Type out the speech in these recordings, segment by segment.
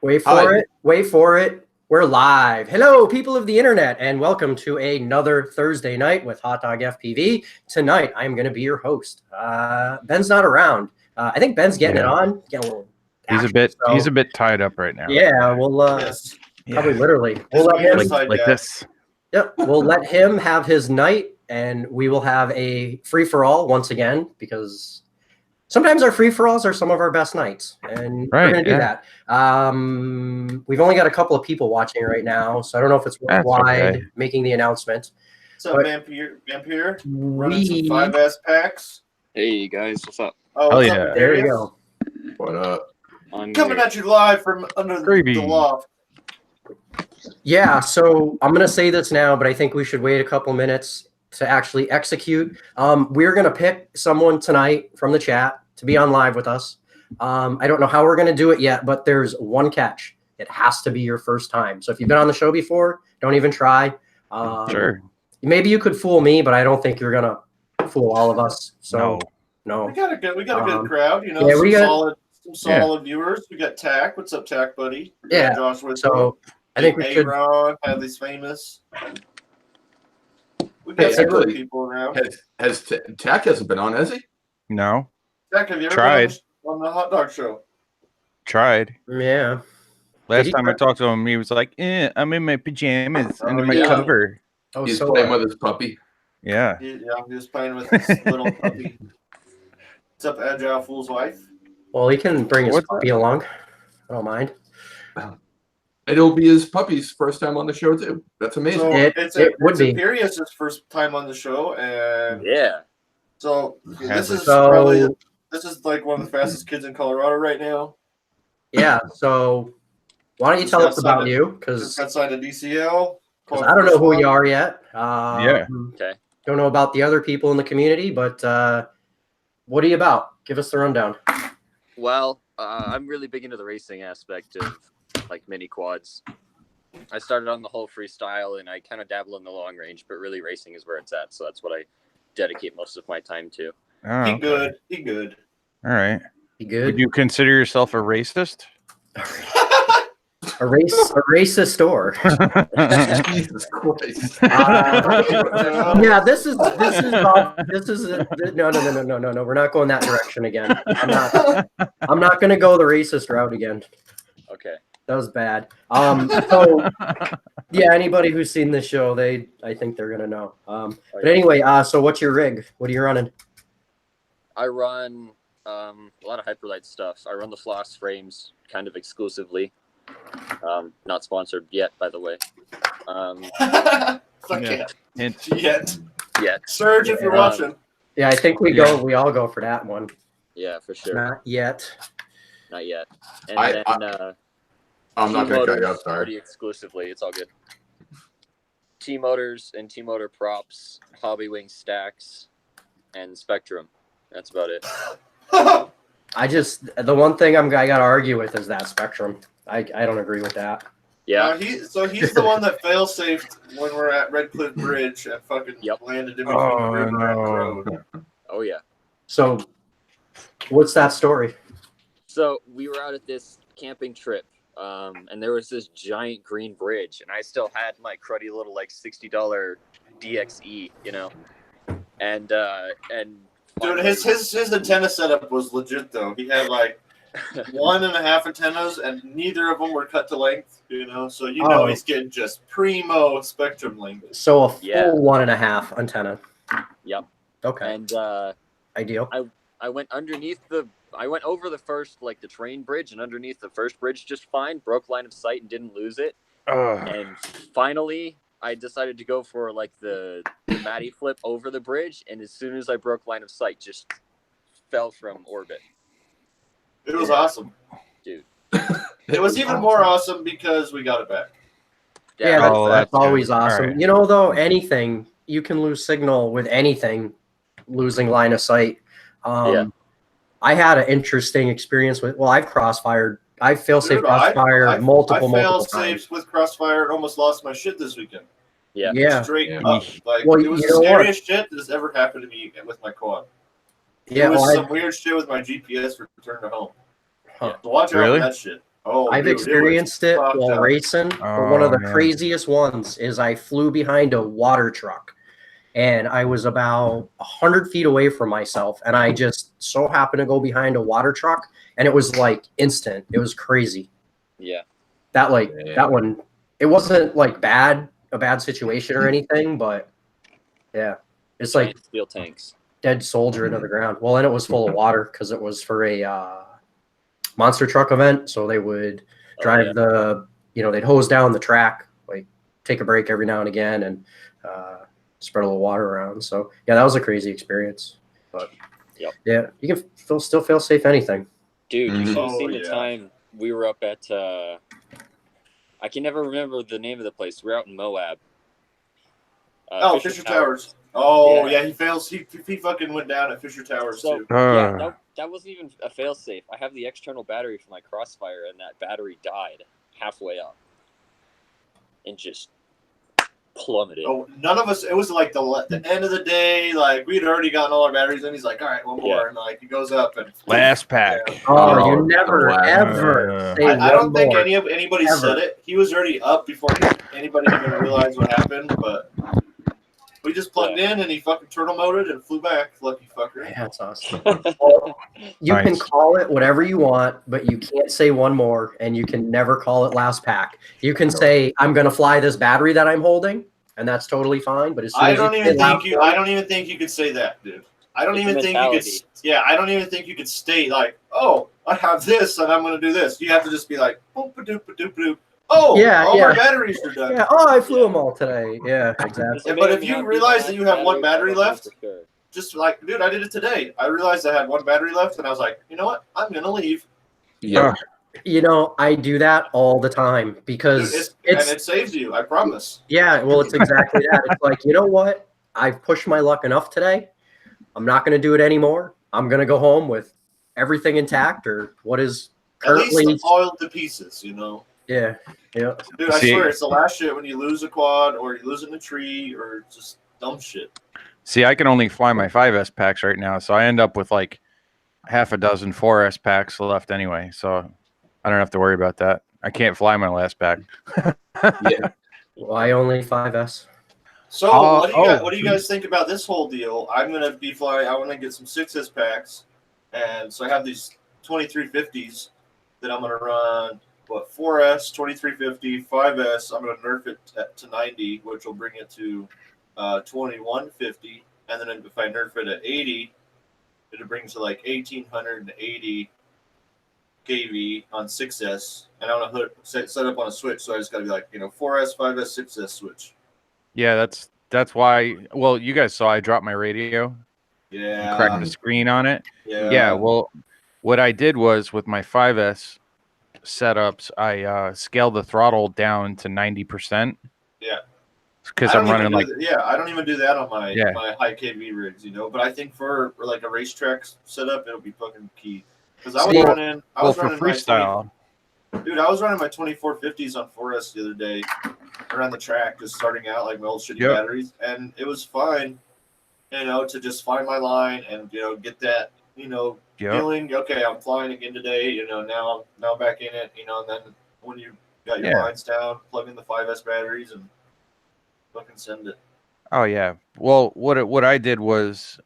Wait for it. Wait for it. We're live. Hello, people of the internet, and welcome to another Thursday night with HotdogFPV. Tonight, I'm going to be your host. Ben's not around. I think Ben's getting it on. He's a bit tied up right now. Yeah, we'll probably literally. We'll let him like this. Yep, we'll let him have his night, and we will have a free for all once again because sometimes our free for alls are some of our best nights, and we're going to do that. We've only got a couple of people watching right now, so I don't know if it's worldwide making the announcement. What's up, Vampire? Running some 5S packs. Hey guys, what's up? Oh, what's up, there you go. What up? Coming at you live from under the loft. Yeah, so I'm going to say this now, but I think we should wait a couple minutes to actually execute. We're going to pick someone tonight from the chat to be on live with us. I don't know how we're going to do it yet, but there's one catch. It has to be your first time. So if you've been on the show before, don't even try. Sure. Maybe you could fool me, but I don't think you're going to fool all of us. So no. We got a good crowd, you know, some solid viewers. We got Tack. What's up, Tack, buddy? Yeah. Josh with so I think we should. Ron, Hadley's famous. We got some good people around. Has Tack hasn't been on, has he? No. Tack, have you ever Tried been on the Hot Dog Show? Tried. Yeah. Last time I talked to him, he was like, I'm in my pajamas under my cover. Oh, He's playing with his puppy. Yeah. He was playing with his little puppy. What's up, Agile Fool's wife? Well, he can bring his puppy along. I don't mind. It'll be his puppy's first time on the show too. That's amazing. So it's Imperius' first time on the show, and So this is like one of the fastest kids in Colorado right now. Yeah. So why don't you tell us about you? Because outside of DCL. I don't know who you are yet. Okay. Don't know about the other people in the community, but what are you about? Give us the rundown. Well, I'm really big into the racing aspect of like mini quads. I started on the whole freestyle and I kind of dabble in the long range, but really racing is where it's at. So that's what I dedicate most of my time to. Oh, He good. All right. You good? Would you consider yourself a racist? A racist or? Jesus Christ. Yeah, this is no. We're not going that direction again. I'm not going to go the racist route again. Okay. That was bad. So yeah, anybody who's seen this show, I think they're gonna know. But anyway, so what's your rig? What are you running? I run a lot of Hyperlight stuff. I run the Floss frames kind of exclusively. Not sponsored yet, by the way. Yet. Surge, if you're watching. Yeah, I think we all go for that one. Yeah, for sure. Not yet. And I'm not going to cut you off, sorry. Pretty exclusively, it's all good. T-motors and T-motor props, hobby wing stacks, and Spectrum. That's about it. The one thing I got to argue with is that Spectrum. I don't agree with that. Yeah. He's the one that fail-safed when we're at Red Cliff Bridge and fucking landed in between the river and the road. Oh, yeah. So what's that story? So we were out at this camping trip, and there was this giant green bridge, and I still had my cruddy little like $60 DXE, you know, and dude, his antenna setup was legit though. He had like 1.5 antennas, and neither of them were cut to length, you know. So he's getting just primo Spectrum length. So a full 1.5 antenna. Yep. Okay. And ideal. I went over the first, like the train bridge, and underneath the first bridge just fine, broke line of sight and didn't lose it. And finally, I decided to go for like the Matty flip over the bridge, and as soon as I broke line of sight, just fell from orbit. It was awesome. Dude. It was even more awesome because we got it back. Yeah, that's always awesome. Right. You know, though, anything, you can lose signal with anything, losing line of sight. I had an interesting experience with, I've crossfired. I fail-safe crossfire multiple times. With crossfire and almost lost my shit this weekend. Yeah. Straight up. Like, it was the scariest shit that has ever happened to me with my quad. Yeah, it was some weird shit with my GPS for return to home. Huh. So watch out for that shit. Oh, I've dude, was experienced it fucked while up. racing, but one of Oh, the yeah. craziest ones is I flew behind a water truck, and I was about 100 feet away from myself, and I just so happened to go behind a water truck, and it was like instant. It was crazy. Yeah. That Yeah. that one, it wasn't like a bad situation or anything, but yeah, it's like Giant steel tanks. dead soldier into the ground. Well, and it was full of water because it was for a monster truck event, so they would drive they'd hose down the track, like take a break every now and again, and spread a little water around. So yeah, that was a crazy experience. But yeah, you can still feel safe anything. Dude, you Mhm. should have Oh, seen the yeah. time we were up at I can never remember the name of the place. We're out in Moab. Fisher Towers. Oh Yeah. yeah, he fails. He fucking went down at Fisher Towers So too. yeah, that wasn't even a failsafe. I have the external battery for my Crossfire, and that battery died halfway up, and just plummeted. Oh, none of us. It was like the end of the day. Like we'd already gotten all our batteries in. He's like, all right, one more, and like he goes up and Last pack. Yeah. Oh, Oh, you never wow. ever say I don't one think more. anybody Ever. said it. He was already up before anybody even realized what happened. But we just plugged in, and he fucking turtle moded and flew back. Lucky fucker. Yeah, that's awesome. Well, you can Nice. call it whatever you want, but you can't say one more, and you can never call it last pack. You can say, "I'm going to fly this battery that I'm holding," and that's totally fine. But as soon I as don't you even say think last you. one, I don't even think you could say that, dude. I don't It's even a think you could. mentality. Yeah, I don't even think you could state like, "Oh, I have this, and I'm going to do this." You have to just be like, "Boop, doop, doop, doop." Oh, Yeah, all yeah. my batteries are done. yeah, oh, I flew them all today. Yeah, exactly. This Yeah, may but or if may you not be realize the that you last have one battery I don't know left, for sure. just like, dude, I did it today. I realized I had one battery left, and I was like, you know what? I'm going to leave. Yeah. You know, I do that all the time Dude, because and it saves you. I promise. yeah, well, it's exactly that. It's like, you know what? I've pushed my luck enough today. I'm not going to do it anymore. I'm going to go home with everything intact or what is At currently. least oiled to pieces, you know. Yeah, yeah. Dude, I See- swear, it's the last shit when you lose a quad or you lose it in a tree or just dumb shit. See, I can only fly my 5S packs right now, so I end up with like half a dozen 4S packs left anyway. So I don't have to worry about that. I can't fly my last pack. Yeah. Why only 5S? So, Oh. what do you guys think about this whole deal? I'm gonna be flying. I want to get some 6S packs, and so I have these 2350s that I'm gonna run. What 4S, 2350, 5S. I'm gonna nerf it to 90, which will bring it to 2150, and then if I nerf it at 80, it'll bring it to like 1880 kV on 6S, and I want to set up on a switch. So I just got to be like, 4S, 5S, 6S switch. Yeah, that's why. Well, you guys saw I dropped my radio, Yeah. cracked the screen on it. Yeah. Yeah. Well, what I did was with my 5S setups, I scaled the throttle down to 90%. Yeah. Because I don't I'm running even like do that. I don't even do that on my Yeah. my high KV rigs, but I think for like a racetrack setup, it'll be fucking key. Because I was See, running, I was for running my freestyle. dude, I was running my 2450s on 4S the other day around the track, just starting out like my old shitty Yep. batteries, and it was fine, to just find my line and get that, Yep. feeling. Okay, I'm flying again today. Now I'm back in it. And then when you got your Yeah. lines down, plug in the 5S batteries and fucking send it. Oh yeah. Well, what I did was,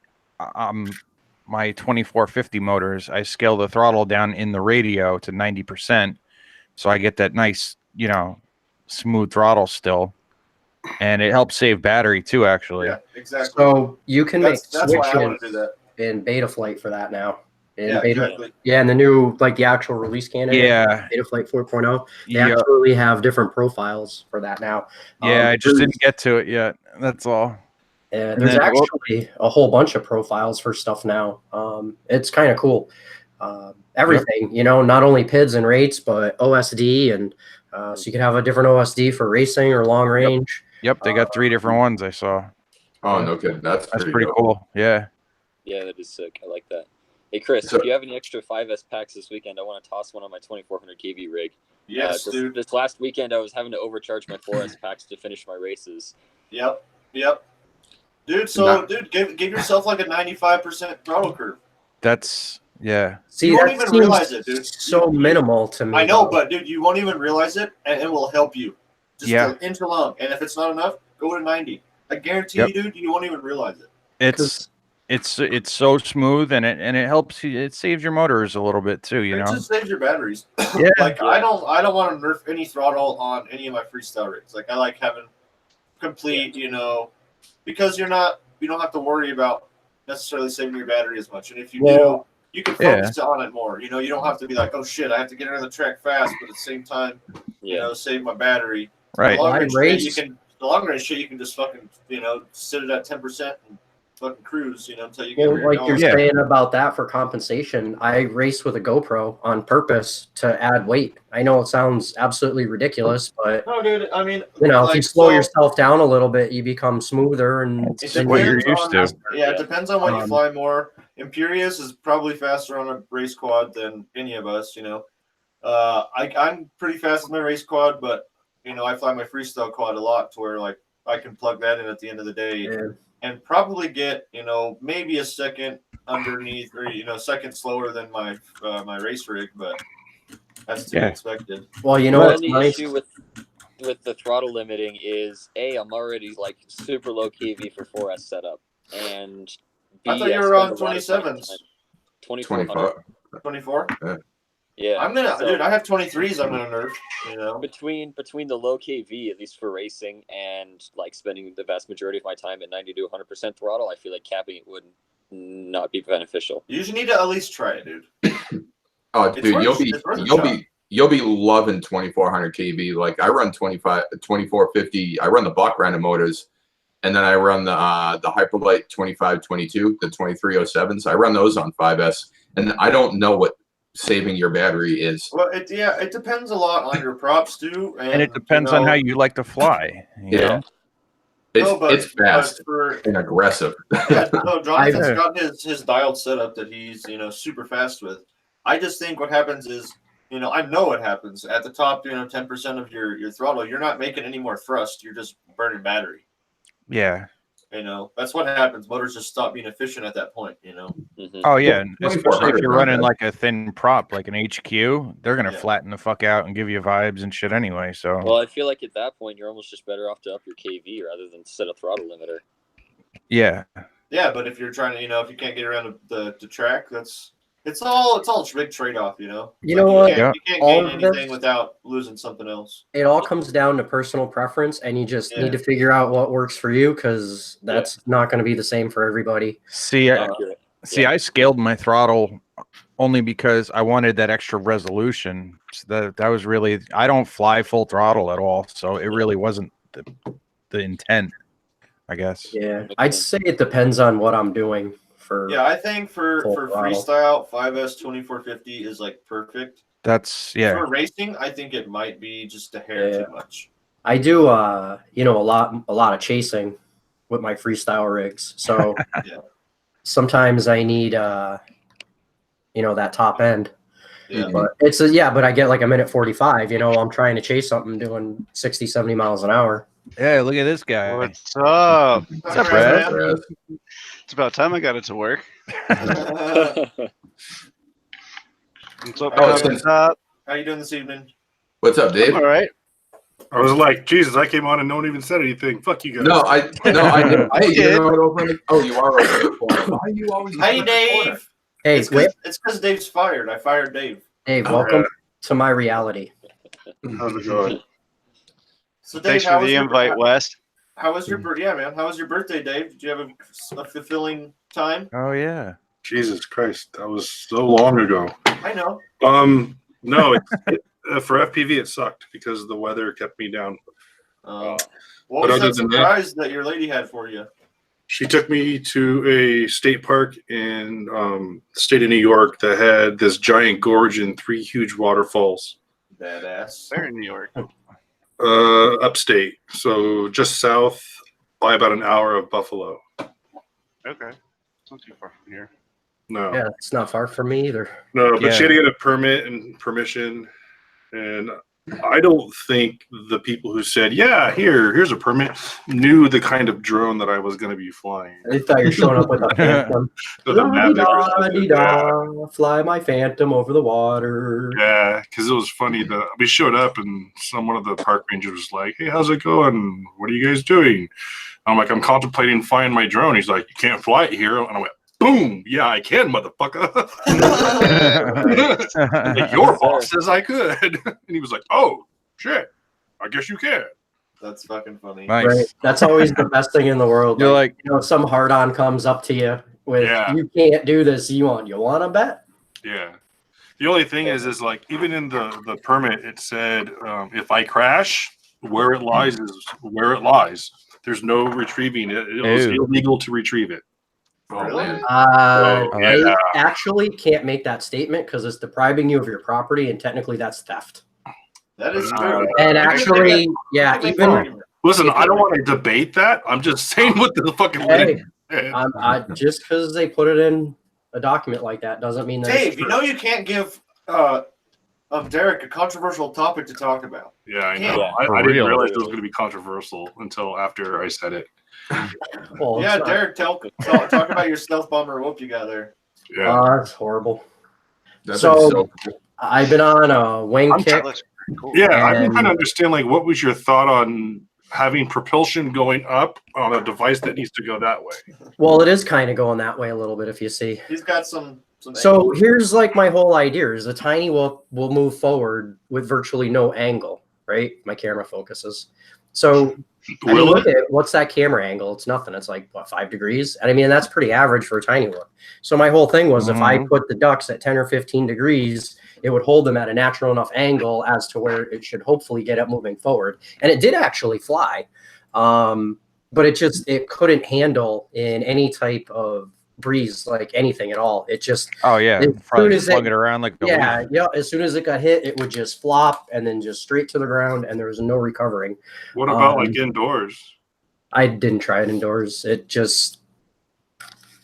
my 2450 motors, I scaled the throttle down in the radio to 90%, so I get that nice, smooth throttle still, and it helps save battery too. Actually, Yeah, exactly. So you can That's make why I want switches to do that. in beta flight for that now. In Yeah, beta, exactly. yeah, and the new the actual release candidate, yeah, Beta Flight 4.0, they yeah, actually have different profiles for that now. yeah. I just didn't get to it yet. That's all. There's then- actually a whole bunch of profiles for stuff now. It's kind of cool. Everything, not only PIDs and rates, but OSD, and so you can have a different OSD for racing or long range. Yep, they got 3 different ones I saw. Oh, no kidding. That's Pretty dope. cool. Yeah. Yeah, that is sick. I like that. Hey, Chris, So- if you have any extra 5S packs this weekend, I want to toss one on my 2400 kV rig. Yes, dude. This last weekend, I was having to overcharge my 4S packs to finish my races. Yep. Dude, Nah. give yourself like a 95% throttle curve. That's Yeah. See, You won't that even seems realize it, dude. so minimal to me. I know, though. but dude, you won't even realize it, and it will help you. Just Yeah. an inch long, and if it's not enough, go to 90. I guarantee Yep. you, dude, you won't even realize it. It's so smooth, and it helps you. It saves your motors a little bit too. You It know. just saves your batteries. Yeah. Like I don't want to nerf any throttle on any of my freestyle rigs. Like I like having complete, you know, because you don't have to worry about necessarily saving your battery as much. And if you do, you can focus on it more. You know, you don't have to be like, oh shit, I have to get into the track fast, but at the same time, you know, save my battery. Right. The long range shit you can just fucking, you know, sit it at 10% and fucking cruise, you know, until you get where Like you're you're going. saying about that for compensation, I race with a GoPro on purpose to add weight. I know it sounds absolutely ridiculous, but No, dude, I mean, you know, like, if you slow so yourself down a little bit, you become smoother, and it then what you're depends used on, to. yeah, it depends on what you Um, fly more. Imperious is probably faster on a race quad than any of us, you know. I'm pretty fast with my race quad, but you know, I fly my freestyle quad a lot to where like I can plug that in at the end of the day and probably get, you know, maybe a second underneath or, you know, second slower than my my race rig, but that's to be expected. Well, you know The what's only nice? issue with the throttle limiting is I'm already like super low KV for 4S setup, and B, I thought you were spend on a lot of fucking 27s. time. 2400. 24? Yeah. I'm gonna, so dude, I have 23s I'm gonna nerf, you know. between the low KV, at least for racing, and like spending the vast majority of my time at 90 to 100% throttle, I feel like capping it would not be beneficial. You just need to at least try it, dude. Oh, It's dude, worth you'll be loving 2400 kV. Like I run 2450. I run the Buck random motors, and then I run the Hyperlight 2522, the 2307s. I run those on 5S, and I don't know what saving your battery is. Well, it depends a lot on your props too, And it depends on how you like to fly. You know? It's fast and aggressive. Yeah, no, Jonathan's got his dialed setup that he's, you know, super fast with. I just think what happens is, you know what happens at the top, you know, 10% of your throttle, you're not making any more thrust, you're just burning battery. Yeah. You know, that's what happens. Motors just stop being efficient at that point, you know. Oh yeah, and especially if you're running like a thin prop, like an HQ, they're gonna flatten the fuck out and give you vibes and shit anyway. So well, I feel like at that point you're almost just better off to up your KV rather than set a throttle limiter. Yeah. Yeah, but if you're trying to, you know, if you can't get around the track, it's all a big trade off, you know. You know what? You can't gain anything without losing something else. It all comes down to personal preference, and you just need to figure out what works for you, because that's not going to be the same for everybody. See, I scaled my throttle only because I wanted that extra resolution. So that was really, I don't fly full throttle at all, so it really wasn't the intent, I guess. Yeah, I'd say it depends on what I'm doing. I think for freestyle, 5S 2450 is like perfect. That's For racing, I think it might be just a hair too much. I do you know, a lot of chasing with my freestyle rigs. So sometimes I need you know, that top end. Yeah. But but I get like a minute 45, you know, I'm trying to chase something doing 60, 70 miles an hour. Yeah, look at this guy. What's up? What's up, Brad? It's about time I got it to work. What's up, How you doing this evening? What's up, Dave? All right. I was like, Jesus, I came on and no one even said anything. Fuck you guys. No, I did. Oh, you are over the corner. Why are you always? Hey, Dave. Hey, it's because Dave's fired. I fired Dave. Dave, welcome to my reality. How's it going? So Dave, thanks for the invite, West. How was your birthday? Yeah, man. How was your birthday, Dave? Did you have a fulfilling time? Oh yeah. Jesus Christ, that was so long ago. I know. No, for FPV it sucked because the weather kept me down. What was that surprise that your lady had for you? She took me to a state park in the state of New York that had this giant gorge and 3 huge waterfalls. Badass. Where in New York? Upstate, so just south by about an hour of Buffalo. Okay, it's not too far from here. No. Yeah, it's not far from me either. No, but she had to get a permit and permission, and I don't think the people who said, "Yeah, here's a permit," knew the kind of drone that I was going to be flying. They thought you're showing up with a Phantom. With a Mavic or something. La-di-da-di-da, fly my Phantom over the water. Yeah, because it was funny that we showed up and one of the park rangers was like, "Hey, how's it going? What are you guys doing?" I'm like, "I'm contemplating flying my drone." He's like, "You can't fly it here," and I went, "Boom! Yeah, I can, motherfucker." Like, your boss says I could, and he was like, "Oh shit, I guess you can." That's fucking funny. Nice. Right. That's always the best thing in the world. You're like, you know, some hard on comes up to you with, "You can't do this. You want to bet?" Yeah. The only thing is like, even in the permit, it said, if I crash, where it lies is where it lies. There's no retrieving it. It was illegal to retrieve it. Really? They actually can't make that statement because it's depriving you of your property, and technically that's theft. That is true. And actually, yeah, even listen, I don't want to debate that. I'm just saying what the fucking just because they put it in a document like that doesn't mean that. Dave, you know you can't give Derek a controversial topic to talk about. Yeah, I know. Yeah, I didn't realize it was going to be controversial until after I said it. Well, yeah, Derek, talk about your stealth bomber whoop you got there. Yeah, it's horrible. That's So I've been on a wing kick. Cool. Yeah, I've been trying to understand, like, what was your thought on having propulsion going up on a device that needs to go that way? Well, it is kind of going that way a little bit, if you see. He's got some So here's like my whole idea is the tiny will move forward with virtually no angle, right? My camera focuses. So I mean, look at it. What's that camera angle? It's nothing. It's like, what, 5 degrees? And I mean, that's pretty average for a tiny one. So my whole thing was if I put the ducks at 10 or 15 degrees, it would hold them at a natural enough angle as to where it should hopefully get up moving forward. And it did actually fly. But it couldn't handle in any type of breeze, like anything at all. It just probably slung it around like as soon as it got hit, it would just flop and then just straight to the ground, and there was no recovering. What about like indoors? I didn't try it indoors. It just,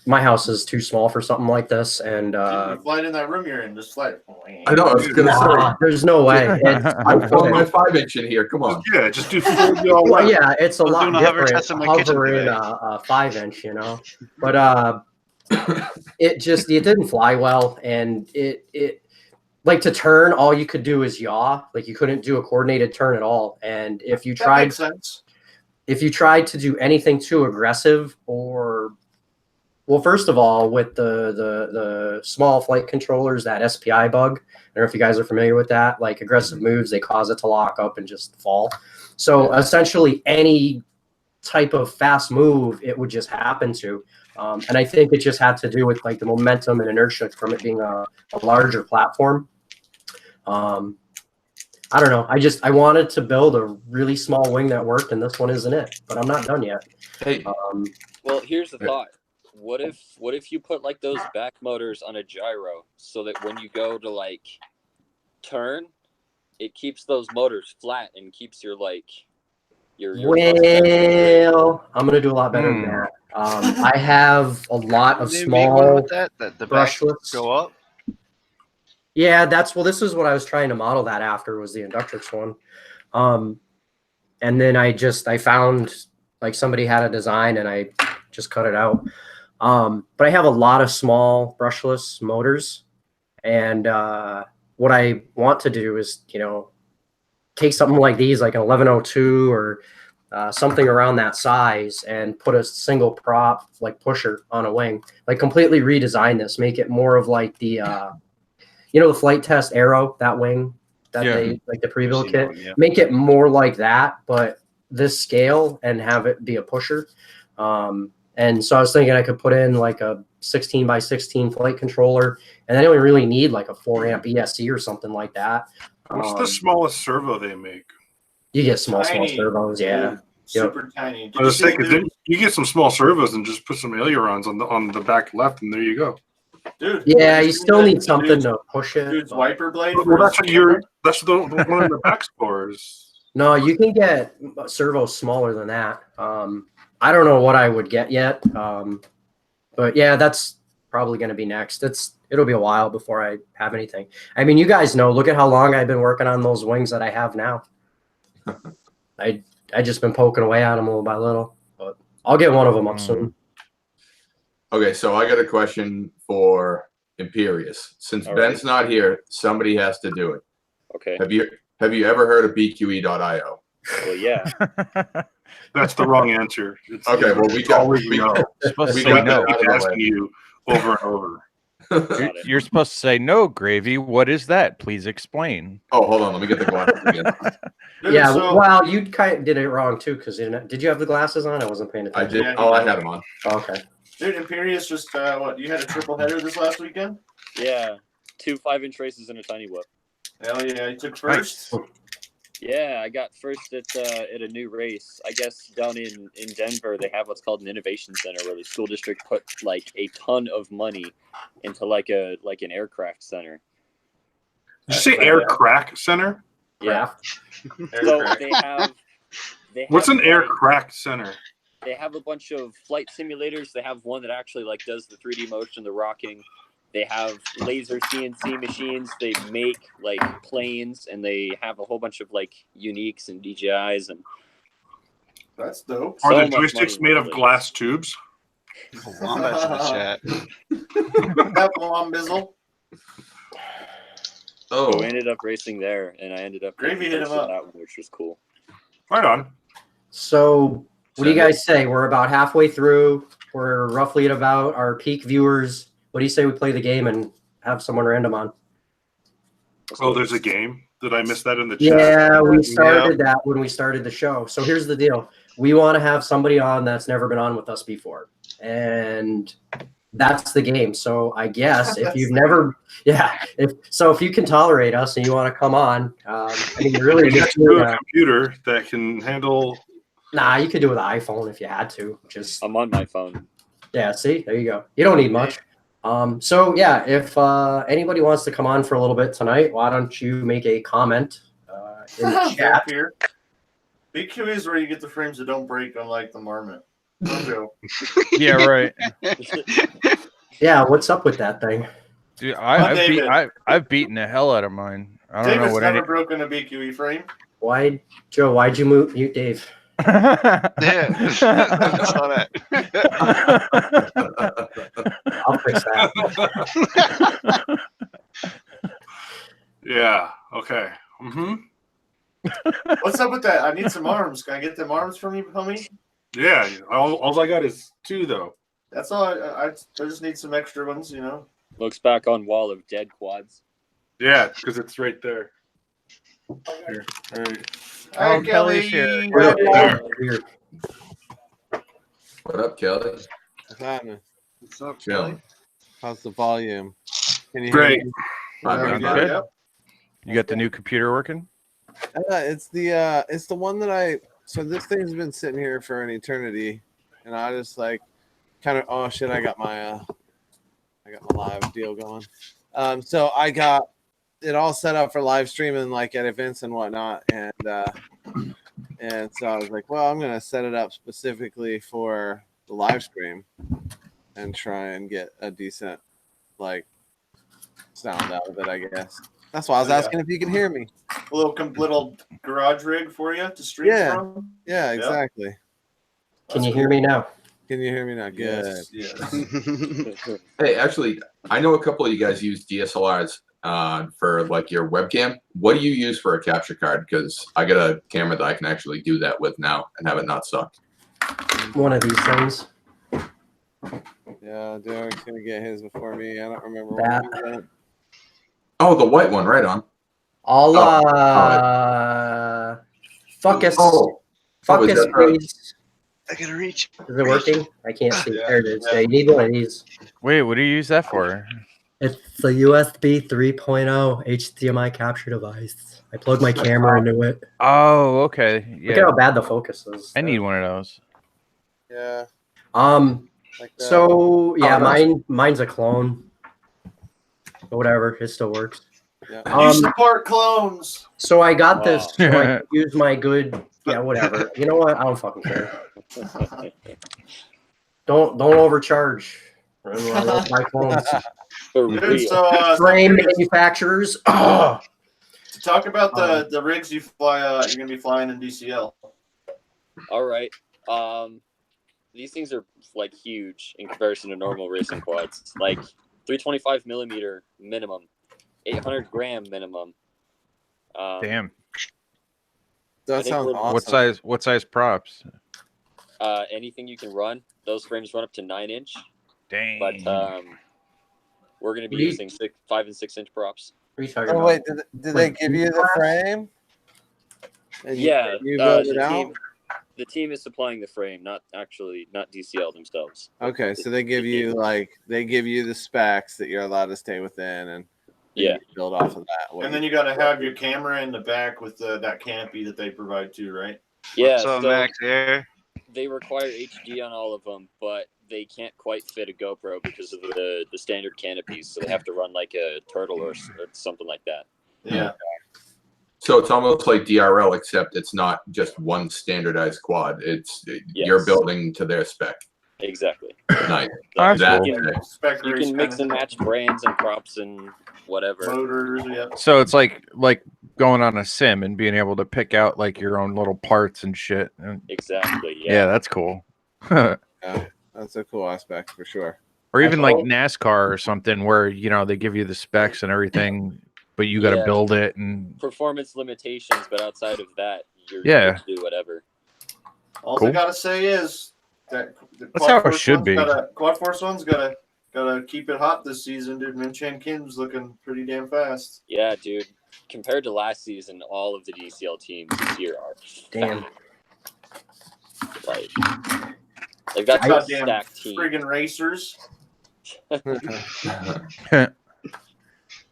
my house is too small for something like this, and fly it in that room you're in, just fly. I know. I was gonna say, there's no way. I'm throwing my 5-inch in here. Come on. Yeah, just do. Well, yeah, it's a lot different hovering a 5-inch, you know. But it didn't fly well, and it like to turn, all you could do is yaw. Like you couldn't do a coordinated turn at all. And if you tried to do anything too aggressive, or well, first of all, with the small flight controllers, that SPI bug, I don't know if you guys are familiar with that, like aggressive moves, they cause it to lock up and just fall. So essentially any type of fast move, it would just happen to. And I think it just had to do with like the momentum and inertia from it being a larger platform. I don't know. I wanted to build a really small wing that worked, and this one isn't it. But I'm not done yet. Hey, well, here's the thought. What if you put like those back motors on a gyro so that when you go to like turn, it keeps those motors flat and keeps your like your well, I'm gonna do a lot better than that. I have a lot of small brushless. Go up. Yeah, this is what I was trying to model that after, was the Inductrix one. And then I found like somebody had a design and I just cut it out. But I have a lot of small brushless motors, and what I want to do is, take something like these, like an 1102 or something around that size, and put a single prop like pusher on a wing, like completely redesign this, make it more of like the the flight test Arrow, that wing that they like the pre-built kit, make it more like that, but this scale, and have it be a pusher. And so I was thinking I could put in like a 16 by 16 flight controller, and I don't really need like a 4 amp ESC or something like that. What's the smallest servo they make? You get small servos, yeah. Super tiny. I was thinking, you get some small servos and just put some ailerons on the back left, and there you go. Dude. Yeah, you still need something to push it. Dude's wiper blade. Well, that's the one in the back scores. No, you can get servos smaller than that. I don't know what I would get yet. But yeah, that's probably going to be next. It'll be a while before I have anything. I mean, you guys know, look at how long I've been working on those wings that I have now. I just been poking away at them little by little, but I'll get one of them up soon. Okay, so I got a question for Imperious. Since All Ben's not here, somebody has to do it. Okay. Have you ever heard of BQE.io? Well, yeah. That's the wrong answer. Okay, well we got always no. Supposed to We say got no. that. Keep asking you over and over. Got it. You're supposed to say no, Gravy. What is that? Please explain. Oh, hold on, let me get the glasses again. Dude, Yeah, so- well, you kind of did it wrong too, because did you have the glasses on? I wasn't paying I attention. did. Oh, I had them on. Okay. Dude, Imperious just what? You had a triple header this last weekend? Yeah. 2 5-inch races and a tiny whip. Hell yeah, you took first. Yeah, I got first at a new race. I guess down in Denver, they have what's called an innovation center where the school district put like a ton of money into like an aircraft center. Did you say air crack center? Yeah. Air So crack. they have What's an air like, crack center? They have a bunch of flight simulators. They have one that actually like does the 3D motion, the rocking. They have laser CNC machines. They make like planes, and they have a whole bunch of like uniques and DJIs and. That's dope. Are So the much money joysticks in made of those. glass tubes? Wombat's in the chat. That one, Bizzle. Oh, So we ended up racing there, and I ended up Gravy taking hit him first in up. that one, which was cool. Right on. So, what do you guys say? We're about halfway through. We're roughly at about our peak viewers. What do you say we play the game and have someone random on? Oh, there's a game. Did I miss that in the chat? Yeah, we started that when we started the show. So here's the deal. We want to have somebody on that's never been on with us before. And that's the game. So I guess if you've never, if you can tolerate us and you want to come on, I mean, really You just have to do a computer that can handle. nah, you could do it with an iPhone if you had to. Just I'm on my phone. yeah, see, there you go. You don't need much. So yeah, if anybody wants to come on for a little bit tonight, why don't you make a comment in the chat? Here. BQ is where you get the frames that don't break, unlike the Marmot. No joke. Yeah, right. Yeah, what's up with that thing? Dude, David. I've beaten the hell out of mine. I don't know David's what never any. broken a BQE frame. Joe, why'd you mute Dave? Yeah, I saw that. I'll fix that. Yeah. Okay. Mm-hmm. What's up with that? I need some arms. Can I get them arms from you, homie? Yeah. All I got is 2 though. That's all. I just need some extra ones, you know. Looks back on wall of dead quads. Yeah, because it's right there. Here. All right. Hi, Oh, Kelly's here. Weird. what up, Kelly? What's happening? What's up, Chilling. How's the volume? Can you Great. hear me? Fine, Good. Yep. You got the new computer working? It's the one that so this thing's been sitting here for an eternity, and I just like kind of oh shit, I got my live deal going. So I got it all set up for live streaming like at events and whatnot, and so I was like, well, I'm gonna set it up specifically for the live stream and try and get a decent like sound out of it, I guess. That's why I was asking if you can hear me. A little garage rig for you to stream Yeah. from. Yeah, exactly. Can you hear me now? Can you hear me now? Good. Yes. Hey, actually, I know a couple of you guys use DSLRs for like your webcam. What do you use for a capture card? Because I got a camera that I can actually do that with now and have it not suck. One of these things. Yeah, Derek's gonna get his before me. I don't remember That. what he got. Oh, the white one, right on. I'll fuck us. Fuck is us, that right? please. I gotta reach. Is it working? I can't see. Yeah. There it is. Yeah, you need one of these. Wait, what do you use that for? It's a USB 3.0 HDMI capture device. I plug my camera into it. Oh, okay. Look at Yeah, how bad the focus is. I need one of those. Yeah, like that. So yeah, Oh, nice. mine's a clone. But whatever, it still works. Yeah. You support clones. So I got this. Wow. So I can use my good. Yeah, whatever. You know what? I don't fucking care. Don't overcharge. Cyclones. For Dude, real. so Frame curious, manufacturers. Oh, to talk about the rigs you fly. You're gonna be flying in DCL. All right. These things are like huge in comparison to normal racing quads. Like 325 millimeter minimum, 800 gram minimum. Damn. That think sounds we're- awesome. What size props? Anything you can run. Those frames run up to 9-inch, Dang. but we're going to be What do you- using 5 and 6 inch props. what are you talking Oh about? wait, did they give you the frame? And Yeah, you build it the out. team is supplying the frame, not DCL themselves. Okay, so they give you the specs that you're allowed to stay within, and Yeah. you build off of that. And then you got to have your camera in the back with that canopy that they provide too, right? Yeah, What's up, so Max Air? they require HD on all of them, but they can't quite fit a GoPro because of the standard canopies. So they have to run like a turtle or something like that. Yeah. So it's almost like DRL, except it's not just one standardized quad. You're building to their spec. Exactly. Nice. That's That- cool. Spec You race can mix and kinda match brands and props and whatever. motors. Yeah. So it's like going on a sim and being able to pick out like your own little parts and shit. Exactly. Yeah, Yeah. that's cool. Yeah, that's a cool aspect for sure. Or even like Oh. NASCAR or something where they give you the specs and everything, but you got to Yeah. build it and Performance limitations, but outside of that, you're Yeah. good to do whatever. All Cool. I gotta say is that the That's how it Quad Force should one's be. Quad Force One's gotta keep it hot this season, dude. Min Chan Kim's looking pretty damn fast. Yeah, dude. Compared to last season, all of the DCL teams this year are Damn. fat. Like they've got some Goddamn stacked team. friggin' racers.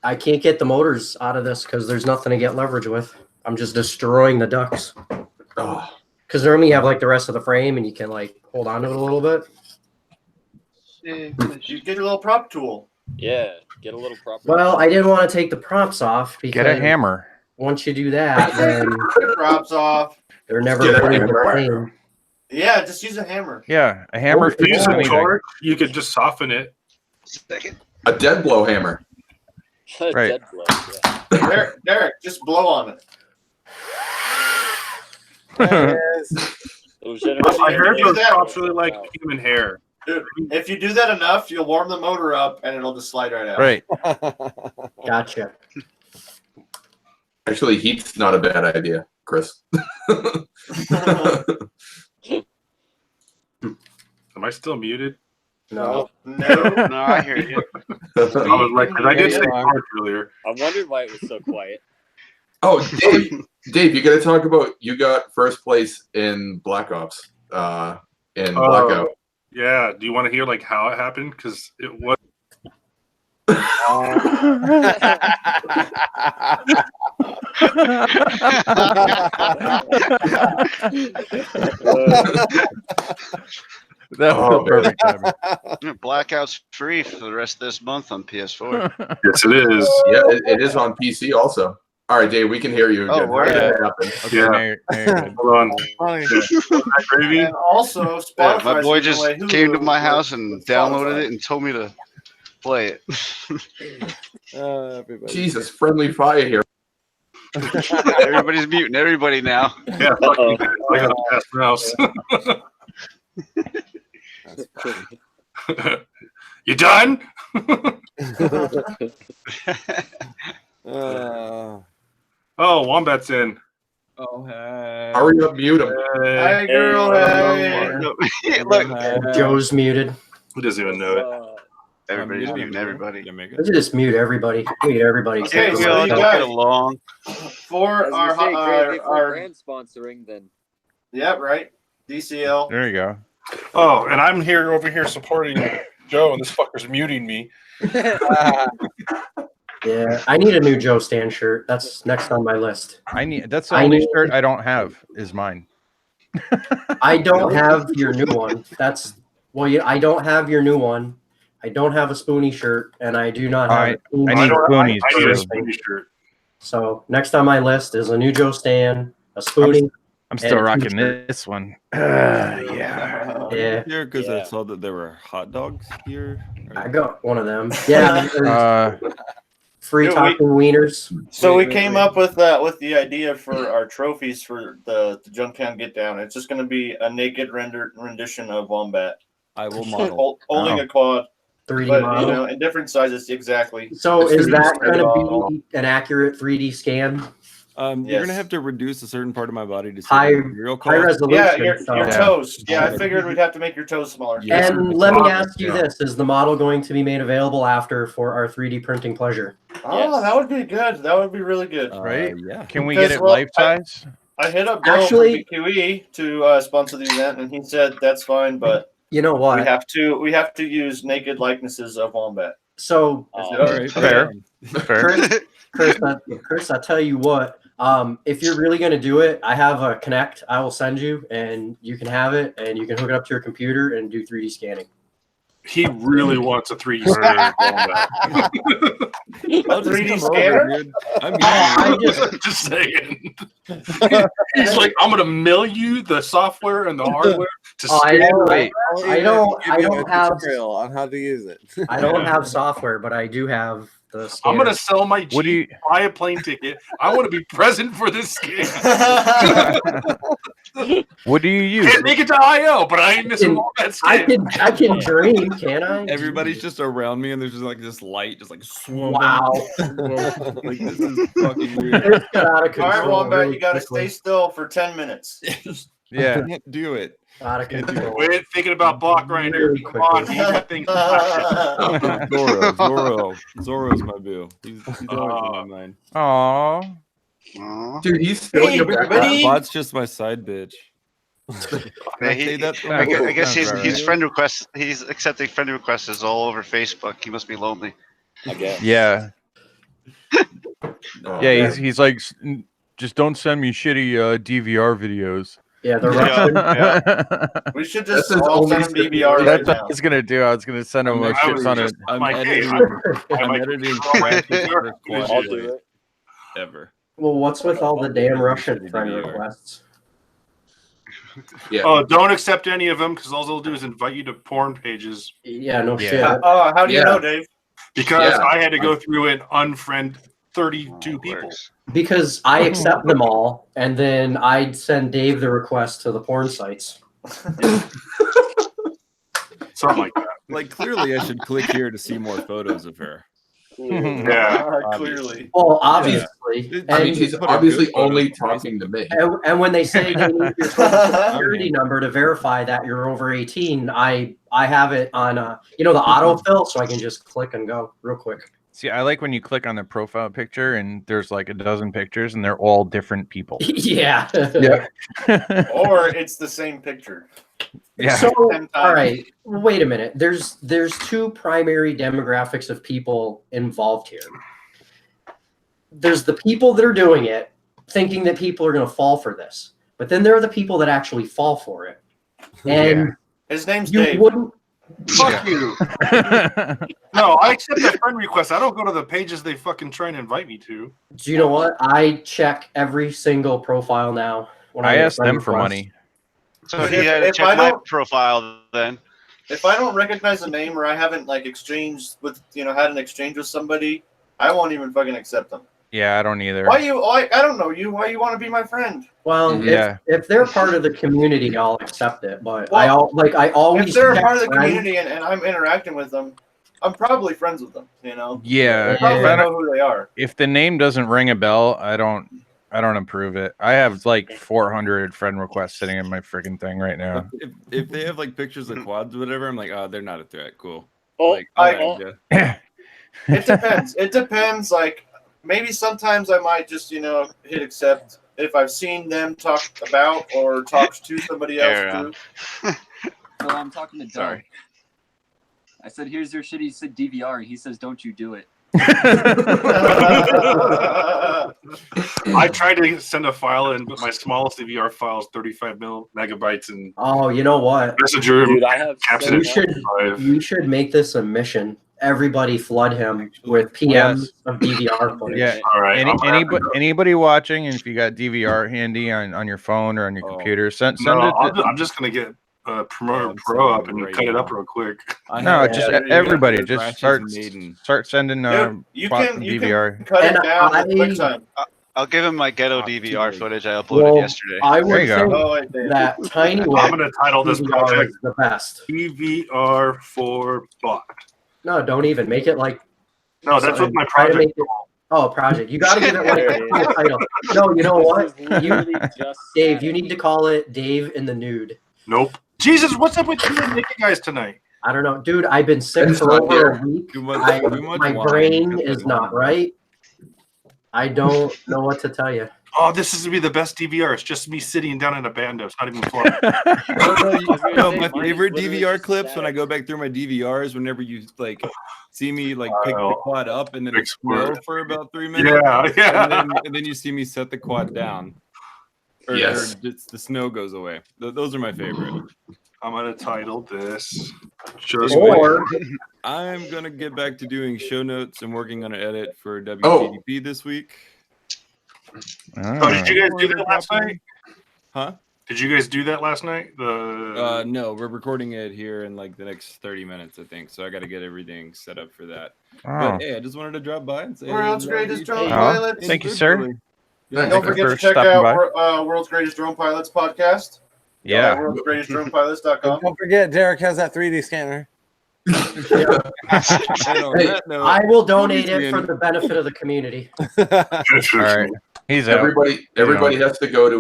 I can't get the motors out of this because there's nothing to get leverage with. I'm just destroying the ducts. Oh, Because normally you have like the rest of the frame and you can like hold on to it a little bit. You get a little prop tool. Yeah, get a little proper. Well, I didn't want to take the props off because get a hammer. once you do that, then Props off. they're never Get a really the hammer. same. Yeah, just use a hammer. Yeah, a hammer. If you use fixes a anything. torque, you could just soften it. a dead blow hammer. Right. Dead blow, yeah. Derek, just blow on it. There it is. Those generators- I heard those that. props really like human hair. Dude, if you do that enough, you'll warm the motor up and it'll just slide right out. Right. Gotcha. Actually, heat's not a bad idea, Chris. Am I still muted? No. No. No, I hear you. I was like, 'cause I did say Yeah, you are. torque earlier. I wondered why it was so quiet. Oh, Dave, you got to talk about you got first place in Black Ops, in Blackout. Yeah. Do you want to hear like how it happened? Because it was. That's Oh, the perfect timing. Blackout's free for the rest of this month on PS4. Yes, it is. Yeah, it is on PC also. All right, Dave, we can hear you again. Oh, How word. did that happen? Okay, Yeah. now you're good. Hold on. Funny. That gravy. And also, Yeah, Spotify. my boy just came to my house and downloaded it and told me to play it. Everybody. Jesus, friendly fire here. Everybody's muting everybody now. Yeah, fuck you guys. I got a fast mouse. That's funny. You done? Oh, Wombat's in. Oh, hey. Hurry up, mute him. Hey, girl. Hey. Look, Joe's muted. Who doesn't even know it? everybody's muting everybody. Yeah, make I it. should just mute everybody. Mute everybody. Okay, Can't we so all you just guys- get along? For As our, we say, great our brand sponsoring, then yeah, right. DCL. There you go. Oh, and I'm here over here supporting Joe, and this fucker's muting me. Yeah, I need a new Joe Stan shirt. That's next on my list. That's the I only need- shirt I don't have is mine. I don't have your new one. I don't have your new one. I don't have a Spoonie shirt, and I do not have. I a Spoonie need shirt. Spoonies I need a too. Spoonie shirt. So next on my list is a new Joe Stan, a Spoonie, I'm still And a rocking t-shirt. this one. Yeah. Yeah, Here because I Yeah. saw that there were hot dogs here. I got one of them. Yeah, free Dude, talking wieners. So we Wait, came wait. up with the idea for our trophies for the Junktown Get Down. It's just going to be a naked rendition of Wombat I will model. holding Oh. a quad, 3D but model. in different sizes exactly. So It's is 3D that spread going out. to be an accurate 3D scan? You're Yes. gonna have to reduce a certain part of my body to High- save real High cost. resolution. Yeah, your so- toes. Yeah, I figured we'd have to make your toes smaller. Yeah. And let me ask you Yeah. this: is the model going to be made available after for our 3D printing pleasure? Oh, Yes. that would be good. That would be really good. Right? Yeah. Can we Because, get it well, life size? I hit up Bill Actually- from BQE to sponsor the event, and he said that's fine, but You know we what? have to use naked likenesses of Wombat. So, Is it All okay? right. Fair. Fair. Chris, I tell you what. If you're really gonna do it, I have a Connect. I will send you, and you can have it, and you can hook it up to your computer and do 3D scanning. He really wants a 3D scanner. I'll just 3D come scanner? over, dude. I'm I used to it. just Just saying. He's like, I'm gonna mail you the software and the hardware to I scan. don't, Wait. I don't have tutorial on how to use it. I don't have software, but I do have the I'm scanner. gonna sell my What do Jeep, you? buy a plane ticket. I want to be present for this scan. What do you use? Can't make it to IO, but I ain't missing all that I scan. can dream, can I? Everybody's just around me, and there's just like this light, just like swoop. Wow. Like this is fucking weird. It's got out of All control. right, Wombat, really you got to quickly. stay still for 10 minutes. Yeah. Can't do it. Out of control. Quit thinking about block grinder. Really Come on, quickly. you got things to Zorro's my boo. He's always on my mind. Aw. Dude, he's still Hey, in your everybody. background. Bot's just my side bitch. Can I say that? I gu- I guess Sounds he's right. friend requests. He's accepting friend requests all over Facebook. He must be lonely. I guess. Yeah. Oh, Yeah. He's like, just don't send me shitty DVR videos. Yeah, the Yeah. Russian. We should just That's his all only send him DVR right That's what now. I was gonna do. I was gonna send him a I'm shit was ton of. just- I'm My case. editing. I I'm might- editing I might- crappiest request I'll do it. ever. Well, what's with all the damn Shitty Russian friend DVR. requests? Yeah. Oh, don't accept any of them because all they'll do is invite you to porn pages. Yeah, no Yeah. shit. How do you Yeah. know, Dave? Because Yeah. I had to go through and unfriend 32 people. Works. Because I accept them all, and then I'd send Dave the request to the porn sites. Something like that. Like clearly, I should click here to see more photos of her. Yeah. Clearly. Well, obviously. I mean, And, he's put a obviously good photo only on Facebook. talking to me. and when they say they need your social security number to verify that you're over 18, I have it on the autofill, so I can just click and go real quick. See, I like when you click on the profile picture and there's like a dozen pictures and they're all different people. Yeah. Yeah. Or it's the same picture. Yeah. So, 10 times. all right, wait a minute. There's two primary demographics of people involved here. There's the people that are doing it, thinking that people are going to fall for this, but then there are the people that actually fall for it, and His name's you Dave. wouldn't. Fuck you. No, I accept a friend request. I don't go to the pages they fucking try and invite me to. Do you know what? I check every single profile now. When I get a asked friend them for request. money. So If- he had to if I check my don't- profile then. If I don't recognize a name or I haven't exchanged with had an exchange with somebody, I won't even fucking accept them. Yeah, I don't either. Why you? I don't know you. Why you want to be my friend? Well, Yeah. if they're part of the community, I'll accept it. But I Well, always If they're a check part of the friends. community and I'm interacting with them, I'm probably friends with them. Yeah. I If, probably I know don't- who they are. if the name doesn't ring a bell, I don't approve it. I have like 400 friend requests sitting in my freaking thing right now. If they have like pictures of quads or whatever, I'm like, oh, they're not a threat. Cool. Oh, Like, I'll I- add ya. It depends. It depends. Like maybe sometimes I might just hit accept if I've seen them talk about or talked to somebody else Yeah. too. So I'm talking to Doug. Sorry. I said, "Here's your shitty DVR," and he says, "Don't you do it." I tried to send a file in, but my smallest DVR file is 35 megabytes, and Oh, you know what? Messenger Dude, I have caps it We at should 5. we should make this a mission everybody flood him with PMs Yes. of DVR footage. Yeah. All right. Anybody watching, and if you got DVR handy on your phone or on your computer, send No, it. I'm just gonna get Promoter Pro up and cut it up real quick. Just everybody just start sending Dude, you can DVR. cut And it down with QuickTime. I'll give him my ghetto DVR footage I uploaded yesterday. I There would you say go. that Tiny I'm Whip gonna title this DVR project is the best. DVR for bot. No, don't even make it like. No, that's what my try to project. make it- project. You got to give it like a cool title. No, you know what? Dave, you need to call it Dave in the Nude. Nope. Jesus, what's up with you and naked guys tonight? I don't know, dude. I've been sick It's for not over here. a week. Too much My wine. brain is not right. I don't know what to tell you. Oh, this is gonna be the best DVR. It's just me sitting down in a bando. It's not even fun. My favorite DVR clips when I go back through my DVRs, whenever you like see me like pick the quad up and then explode for about 3 minutes. Yeah. And then you see me set the quad down. Or just the snow goes away. Those are my favorite. I'm gonna title this. I'm gonna get back to doing show notes and working on an edit for WGDP this week. Oh, did you guys do that last night? Huh? Did you guys do that last night? No, we're recording it here in like the next 30 minutes, I think. So I got to get everything set up for that. But hey, I just wanted to drop by and say, World's Greatest Drone Pilots. Thank you, sir. Don't forget to check out World's Greatest Drone Pilots podcast. Yeah. World'sGreatestDronePilots.com. Don't forget, Derek has that 3D scanner. I will donate it for the benefit of the community. All right. He's out. Everybody has to go to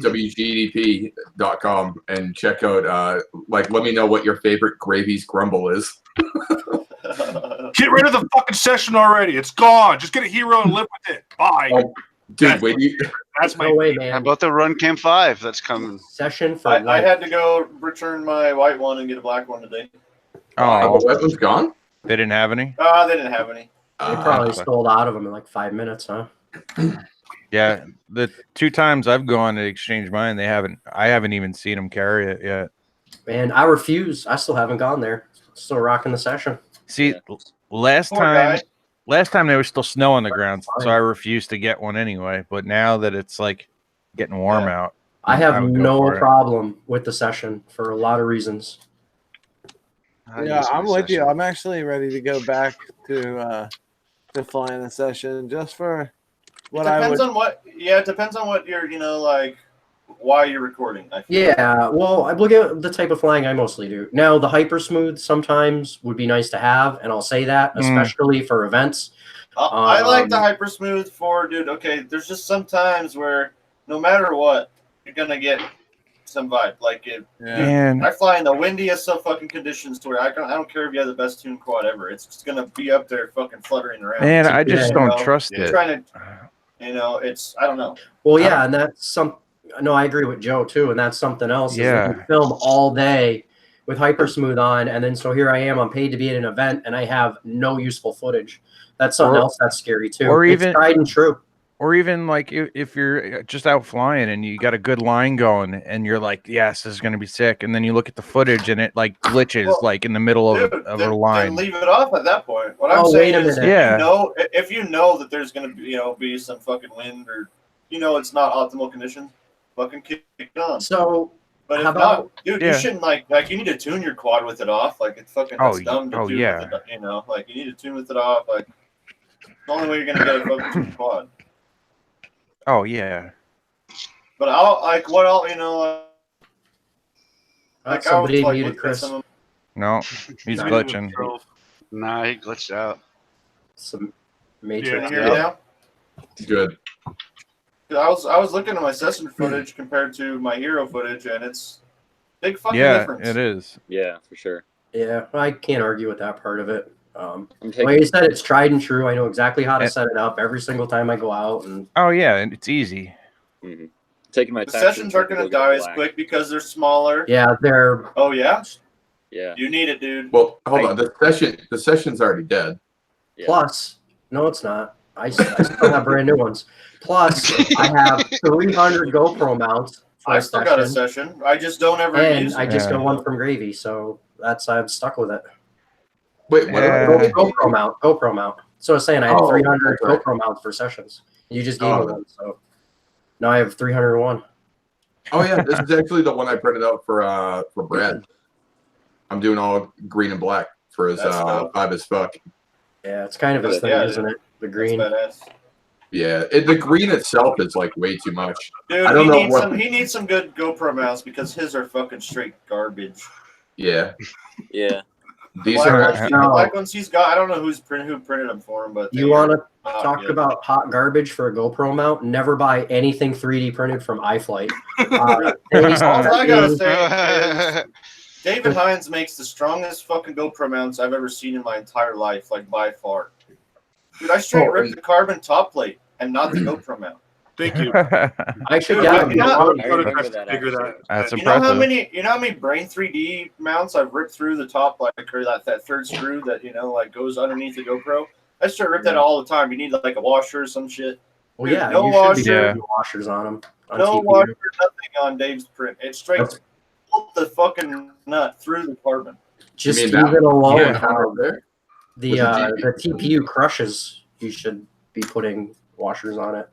WGDP.com and check out, let me know what your favorite Gravy's Grumble is. Get rid of the fucking session already. It's gone. Just get a hero and live with it. Bye. Oh, dude, that's my way, man. How about the Run Cam 5 that's coming? Session for I had to go return my white one and get a black one today. Oh, the white one's gone? They didn't have any? They didn't have any. They probably stole out of them in like 5 minutes, huh? Yeah, the 2 times I've gone to exchange mine, I haven't even seen them carry it yet. Man, I refuse. I still haven't gone there. Still rocking the session. See, last time there was still snow on the ground, so I refused to get one anyway. But now that it's like getting warm out, I have no problem with the session for a lot of reasons. Yeah, I'm with you. I'm actually ready to go back to flying a session just for what I would. It depends on what you're, why you're recording. Yeah, well, I look at the type of flying I mostly do. Now, the hyper smooth sometimes would be nice to have, and I'll say that, especially for events. I like the hyper smooth for, dude. Okay, there's just some times where no matter what, you're gonna get some vibe. Like it. Man. I fly in the windiest of fucking conditions to where I don't care if you have the best tuned quad ever. It's just gonna be up there fucking fluttering around. Man, I just don't trust it. Trying to, it's I don't know. Well, yeah, and that's some. No, I agree with Joe too, and that's something else. Yeah. You film all day with hyper smooth on, and then so here I am. I'm paid to be at an event, and I have no useful footage. That's something else that's scary too. Or it's even tried and true. Or even like if you're just out flying and you got a good line going and you're like, yes, this is going to be sick. And then you look at the footage and it like glitches like in the middle of a line. Then leave it off at that point. What I'm saying is, if you know that there's going to be some fucking wind or, it's not optimal conditions, fucking kick it on. So, but if not, dude, you shouldn't like you need to tune your quad with it off. Like it's fucking dumb to tune with it, like you need to tune with it off. Like the only way you're going to get a fucking tuned quad. Oh yeah, but somebody muted Chris. No, he's glitching. Nah, he glitched out. Some matrix. Hear me now? Good. I was looking at my session footage compared to my hero footage, and it's big fucking difference. Yeah, it is. Yeah, for sure. Yeah, I can't argue with that part of it. Like you said, it's tried and true. I know exactly how to set it up every single time I go out. And oh yeah, and it's easy. Mm-hmm. Taking my the sessions aren't going to die as quick because they're smaller. Yeah, they're. Oh yeah. Yeah. You need it, dude. Well, hold on. The session's already dead. Yeah. Plus, no, it's not. I still have brand new ones. Plus, I have 300 GoPro mounts. I still got a session. I just don't ever use it. I just got one from Gravy, so I've stuck with it. Wait, what? GoPro mount. GoPro mount. So I was saying I had 300 right. GoPro mounts for sessions. You just gave me Oh. one, so now I have 301. Oh yeah, this is actually the one I printed out for Brad. I'm doing all green and black for his That's dope. 5 as fuck. Yeah, it's kind of his thing, Yeah, isn't it? The green. That's badass. Yeah, the green itself is like way too much. Dude, I don't know what. he needs some good GoPro mounts because his are fucking straight garbage. Yeah, Yeah. these The are. black ones he's got. I don't know who printed them for him, but You want to not talk good. about hot garbage for a GoPro mount? Never buy anything 3D printed from iFlight. All I gotta say is David Hines makes the strongest fucking GoPro mounts I've ever seen in my entire life, like by far. Dude, I straight ripped the carbon top plate and not the GoPro mount. Thank you. I should Dude, get you know, I would remember have that, to figure actually. that. That's you know impressive. how many Brain 3D mounts I've ripped through the top, like, or that third screw that like goes underneath the GoPro. I straight rip that all the time. You need like a washer or some shit. Well, Dude, yeah, no you washer. should be putting washers on them. On No TPU. washer, nothing on Dave's print. It's straight pulled the fucking nut through the carbon. Just You mean that even alone Yeah, how right there. the With the TPU crushes, you should be putting washers on it.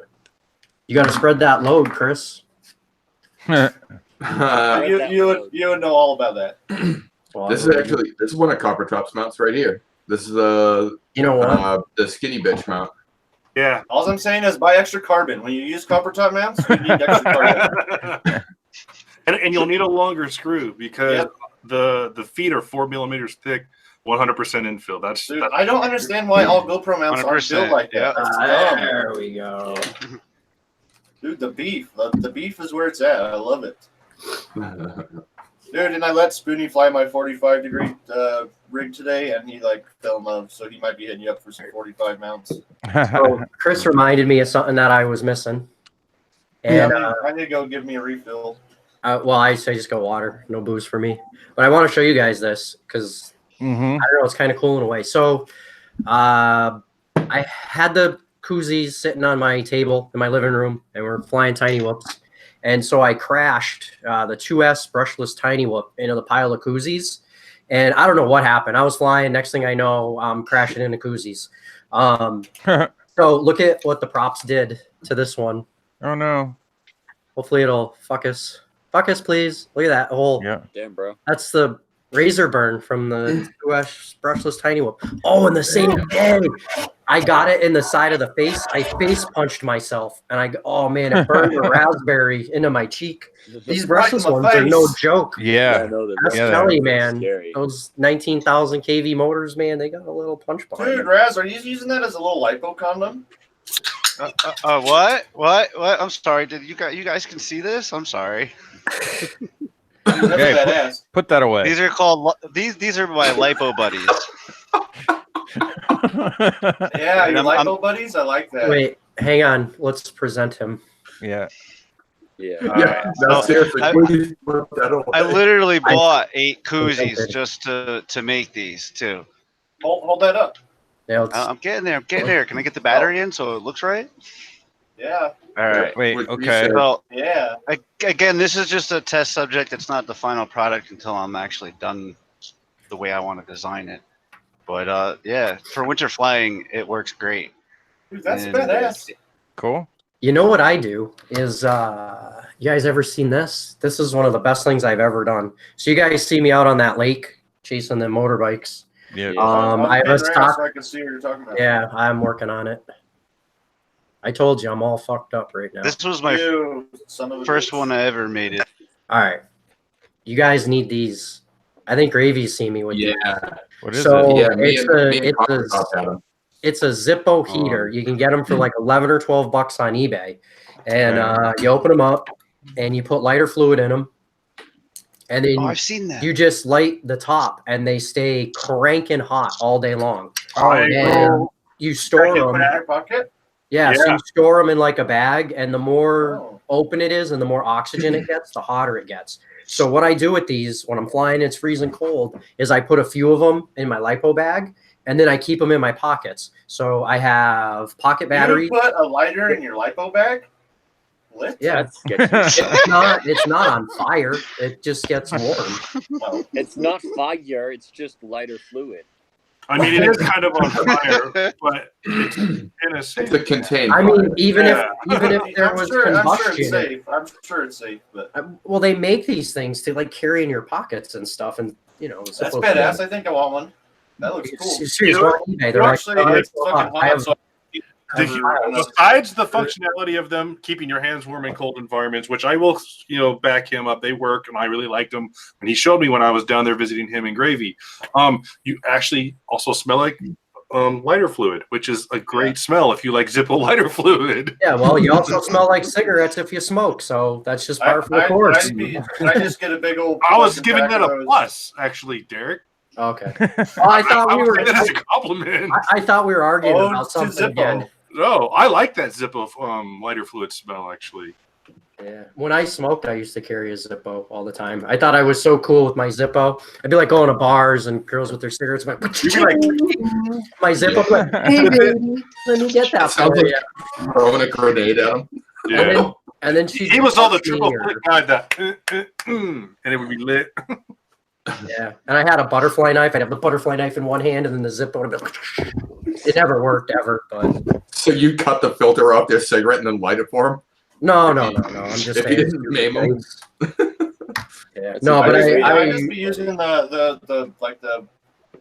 You got to spread that load, Chris. You would know all about that. Well, This is one of Copper Top's mounts right here. This is the you know what? the skinny bitch mount. Yeah. All I'm saying is buy extra carbon. When you use copper top mounts, you need extra carbon. and you'll need a longer screw because the feet are 4 millimeters thick, 100% infill. That's, Dude, I don't understand why all GoPro mounts aren't 100%, built like that. yeah. That's dumb. There we go. Dude, the beef. The beef is where it's at. I love it. Dude, and I let Spoonie fly my 45-degree rig today, and he fell in love. So he might be hitting you up for some 45 mounts. So Chris reminded me of something that I was missing. And I need to go give me a refill. well, I say just go water, no booze for me. But I want to show you guys this because I don't know, it's kind of cool in a way. So I had the koozies sitting on my table in my living room, and we're flying tiny whoops. And so I crashed the 2S brushless tiny whoop into the pile of koozies. And I don't know what happened. I was flying. Next thing I know, I'm crashing into koozies. So look at what the props did to this one. Oh, no. Hopefully it'll fuck us. Fuck us, please. Look at that hole. Yeah. Damn, bro. That's the razor burn from the 2S brushless tiny whoop. Oh, and the same day, I got it in the side of the face. I face punched myself, and oh man, it burned a raspberry into my cheek. These brushless ones are no joke. Yeah. That's telling you, man. Those 19,000 kV motors, man, they got a little punch behind Dude, them. Raz, are you using that as a little lipo condom? What? I'm sorry. Did you guys can see this? I'm sorry. That's badass. Put that away. These are called these are my lipo buddies. Yeah, And your I'm- lipo buddies. I like that. Wait, hang on. Let's present him. Yeah. Yeah. Yeah, no, seriously, please put that away. I literally bought 8 koozies just to make these too. Hold that up. Yeah, I'm getting there. Can I get the battery in so it looks right? Yeah. All right. Wait, okay. Well, Yeah. again, this is just a test subject. It's not the final product until I'm actually done the way I want to design it. But yeah, for winter flying, it works great. Dude, that's And- badass. Cool. You know what I do is, you guys ever seen this? This is one of the best things I've ever done. So you guys see me out on that lake chasing the motorbikes. Yeah. I have a stock. So I can see what you're talking about. Yeah, I'm working on it. I told you I'm all fucked up right now. This was my You son of a first bitch. one I ever made it. All right, you guys need these. I think Gravy's seen me with these. What is So it? Yeah, me and Copper it's Top had 'em. it's a Zippo heater. You can get them for like 11 or 12 bucks on eBay, and you open them up and you put lighter fluid in them, and then Oh, I've seen that. you just light the top, and they stay cranking hot all day long. I And you store Can you them. put it in your pocket? Yeah, so Yeah. you store them in like a bag, and the more Oh. open it is and the more oxygen it gets, the hotter it gets. So what I do with these when I'm flying, it's freezing cold, is I put a few of them in my lipo bag, and then I keep them in my pockets. So I have pocket batteries. You put a lighter in your lipo bag? Lit? Yeah, That's sketchy. it's not on fire. It just gets warm. Well, It's not fire. It's just lighter fluid. I mean, it is kind of on fire, but it's in a safe. It's a contained. I mean, even Yeah. if there was combustion, I'm sure it's safe, but well, they make these things to like carry in your pockets and stuff, and it's that's supposed to be- badass. I think I want one. That looks cool. Seriously, go on eBay. They're like, Actually, it's fucking I have- hot. So Besides the functionality of them keeping your hands warm in cold environments, which I will, back him up. They work, and I really liked them. And he showed me when I was down there visiting him in Gravy. You actually also smell like lighter fluid, which is a great smell if you like Zippo lighter fluid. Yeah, well, you also smell like cigarettes if you smoke, so that's just par for the course. I just get a big old. I was giving that a plus, actually, Derek. Okay. Well, I thought we were. That as a compliment. I thought we were arguing about something again. No, I like that Zippo lighter fluid smell, actually. Yeah. When I smoked, I used to carry a Zippo all the time. I thought I was so cool with my Zippo. I'd be like going to bars and girls with their cigarettes. You'd be like, my Zippo. Like, hey, baby, let me get that for you. Throwing a grenade at him. Yeah. And then he was all the triple click guy that, and it would be lit. Yeah, and I had a butterfly knife. I'd have the butterfly knife in one hand, and then the Zippo would be like, it never worked ever. But so you cut the filter off their cigarette and then light it for them? No. I'm just if saying. you didn't maim them. Yeah. No, but I just be using the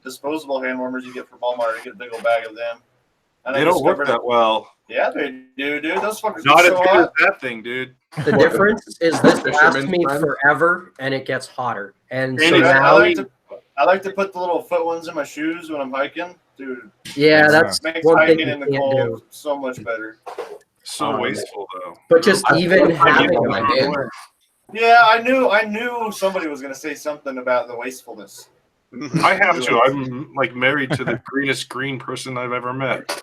disposable hand warmers you get from Walmart. You get a big old bag of them. And They don't work that well. Yeah, they do, dude. Those fuckers Not are as so good as hot. that thing, dude. The difference is this lasts Fisherman's me friend? forever, and it gets hotter. And so And it's now, I like to put the little foot ones in my shoes when I'm hiking, dude. yeah, that's Makes one thing hiking you in the can't cold do. so much better. So wasteful, though. But just even having on my hand. Yeah, I knew somebody was gonna say something about the wastefulness. I have to. I'm like married to the greenest green person I've ever met.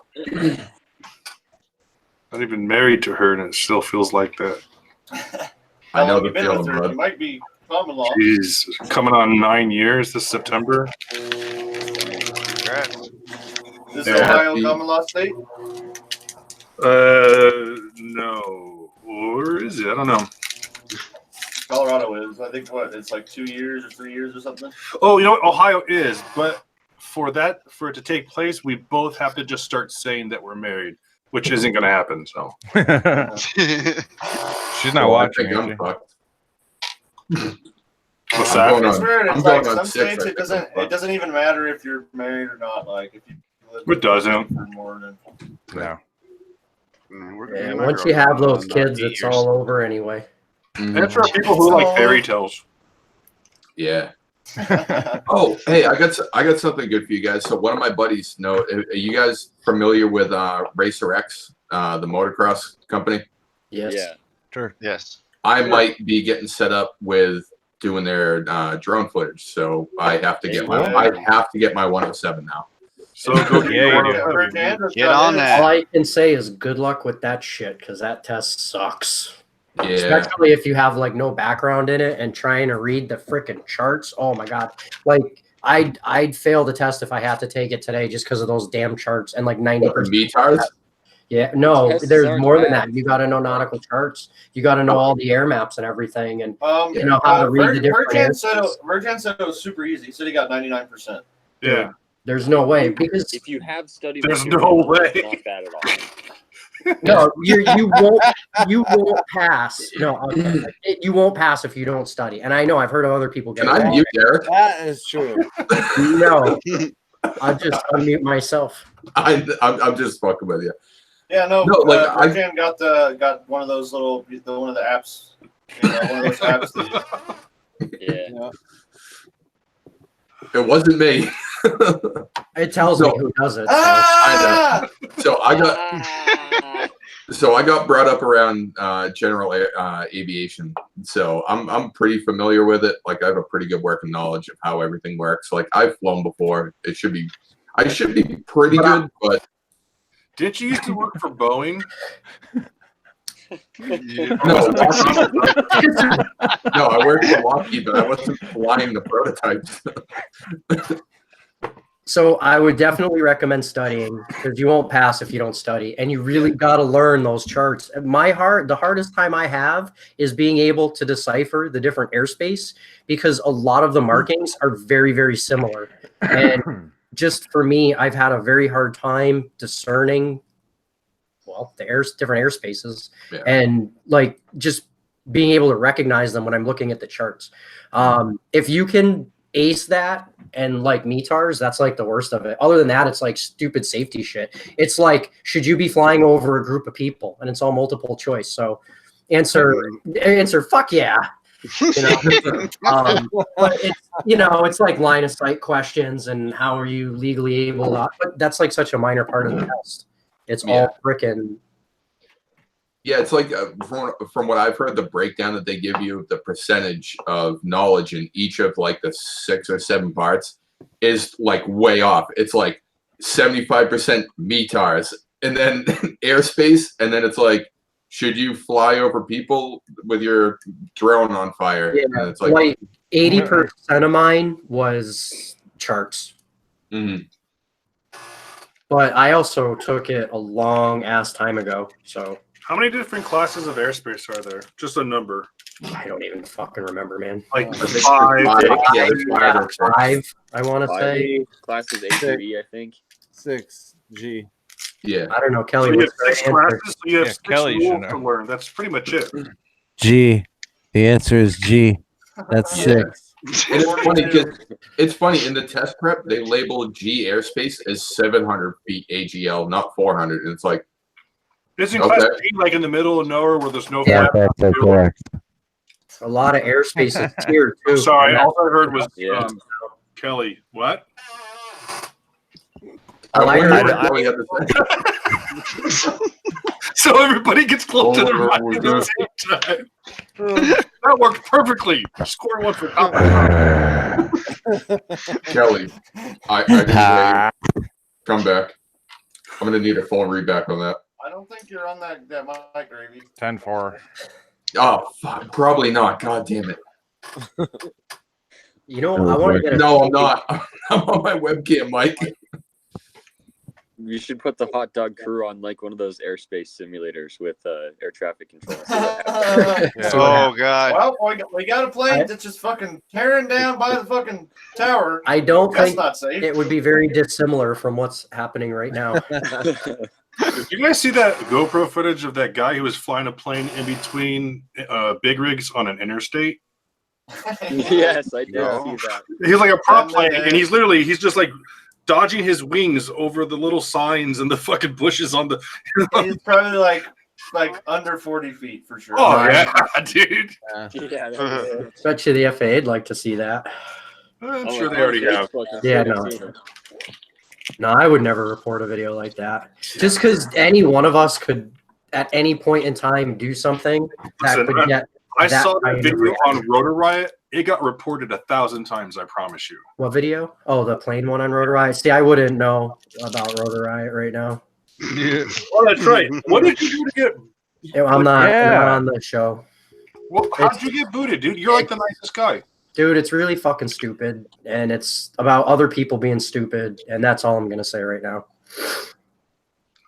Not even married to her, and it still feels like that. I know How long the you been feeling, with her? bud. You might be common law. Jeez, coming on 9 years this September. Congrats. Is Yeah. Ohio common law state? No. Or is it? I don't know. Colorado is. I think it's like 2 years or 3 years or something. Oh, you know what? Ohio is, but for it to take place, we both have to just start saying that we're married, which isn't going to happen. So She's not watching. I think is I'm she? fucked. what's I'm that? going It's on- weird. I'm It's like going on some 6, states I it think. doesn't even matter if you're married or not. Like if you live It doesn't. for more than No. Yeah, once you have those kids, it's all over anyway. Mhm. That's for people who like fairy tales. Yeah. Oh, hey, I got something good for you guys. So one of my buddies are you guys familiar with Racer X, the motocross company? Yes. Yeah. Sure. Yes. I might be getting set up with doing their drone footage, so I have to get my 107 now. So go Yeah, get you one do. of them. Get on that. All I can say is good luck with that shit, because that test sucks. Yeah. Especially if you have like no background in it and trying to read the freaking charts. Oh my god! Like I'd fail the test if I had to take it today just because of those damn charts and like 90%. VTARs? Yeah, no, Tests there's aren't more than bad. that. You got to know nautical charts. You got to know all the air maps and everything, and you know how to read the different. Virgin said it was super easy. He said he got 99%. Yeah. There's no way because If you have studied, There's material, no way. it's not bad at all. no, you won't pass. No, okay. You won't pass if you don't study. And I know I've heard of other people Can get I mute Derek? That is true. No, I'll just unmute myself. I'm just fucking with you. Yeah, no. No, like, Virgin got one of those one of the apps. You know, one of those apps. That, Yeah. It wasn't me. It tells me who does it. So. ah! So I got brought up around general aviation, so I'm pretty familiar with it. Like I have a pretty good working knowledge of how everything works. Like I've flown before. I should be pretty good, but Didn't you used to work for Boeing? no, I worked for Lockheed, but I wasn't flying the prototypes. So I would definitely recommend studying because you won't pass if you don't study, and you really got to learn those charts. The hardest time I have is being able to decipher the different airspace because a lot of the markings are very, very similar. And just for me, I've had a very hard time discerning, well, different airspaces, and like just being able to recognize them when I'm looking at the charts. If you can ace that and like METARs, that's like the worst of it. Other than that, it's like stupid safety shit. It's like, should you be flying over a group of people? And it's all multiple choice. So answer, fuck yeah. But it's, it's like line of sight questions and how are you legally able to, but that's like such a minor part of the test. It's all freaking. Yeah, it's like from what I've heard, the breakdown that they give you, the percentage of knowledge in each of like the 6 or 7 parts is like way off. It's like 75% METARs and then airspace, and then it's like, should you fly over people with your drone on fire? Yeah, and it's like 80% of mine was charts. But I also took it a long ass time ago. So how many different classes of airspace are there? Just a number. I don't even fucking remember, man. Like 5. I want to say classes A through E, I think. 6 G. Yeah, I don't know, Kelly. So you have what's 6 the answer? classes. So you have 6 Kelly rules to learn. That's pretty much it. G. The answer is G. That's 6. And it's funny in the test prep they label G airspace as 700 feet AGL, not 400, and it's like, isn't class G like in the middle of nowhere where there's no Yeah, flat? that's correct. A lot of airspace is here too. Sorry, all I heard was Kelly. What? So everybody gets close to the right at the same time. That worked perfectly. Score 1 for Papa. Kelly, I need to come back. I'm gonna need a phone read back on that. I don't think you're on that mic, Gravy. 10-4. Oh fuck, probably not. God damn it. I want to get. No, I'm not. I'm on my webcam, Mike. You should put the hot dog crew on like one of those airspace simulators with air traffic control. Oh god. Well, we got a plane that's just fucking tearing down by the fucking tower. I don't That's think not safe. it would be very dissimilar from what's happening right now. Did you guys see that GoPro footage of that guy who was flying a plane in between big rigs on an interstate? Yes, I did see that. He's like a prop plane, and he's just like dodging his wings over the little signs and the fucking bushes on the. He's probably like under 40 feet for sure. Oh yeah, dude. Yeah. Bet you the FAA'd like to see that. I'm sure they already have. Yeah, no, I would never report a video like that. Just because any one of us could, at any point in time, do something that Listen, could get. I saw that kind of video reaction. on Rotor Riot. It got reported 1,000 times. I promise you. What video? Oh, the plane one on Rotor Riot. See, I wouldn't know about Rotor Riot right now. Oh, that's right. What did you do to get? I'm not on the show. Well, how did you get booted, dude? You're like the nicest guy. Dude, it's really fucking stupid, and it's about other people being stupid, and that's all I'm gonna say right now.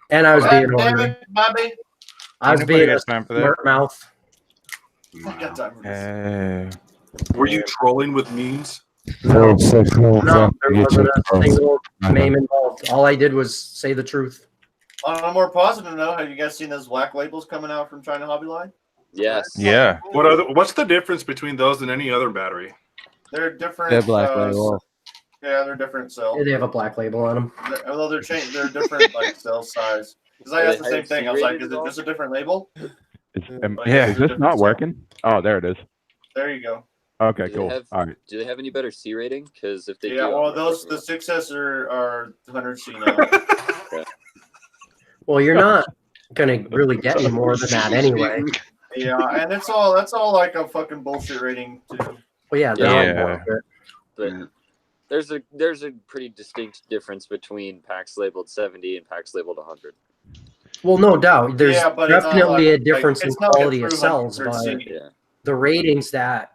And I was being ornery. Bobby. I was being a time for that. smart mouth. I got time for this. Were you trolling with memes? No, there wasn't a single meme involved. All I did was say the truth. On a more positive note, have you guys seen those black labels coming out from China Hobby Line? Yes. Yeah. What's the difference between those and any other battery? They're different. They're black label. Yeah, they're different cells. They have a black label on them. Although they're different like cell size. Because I asked the same thing. I was like, is it just a different label? Is this not working? Oh, there it is. There you go. Okay, cool. All right. Do they have any better C rating? Because if they Yeah, do, well, the 6S are 100C now. Well, you're not gonna really get any more than that anyway. Yeah, and that's all like a fucking bullshit rating too. Well, yeah, Yeah. but there's a pretty distinct difference between packs labeled 70 and packs labeled 100. Well, no doubt. There's Yeah, but it's not definitely like- a difference like, in it's not like a quality of true cells, 100C. but Yeah. the ratings that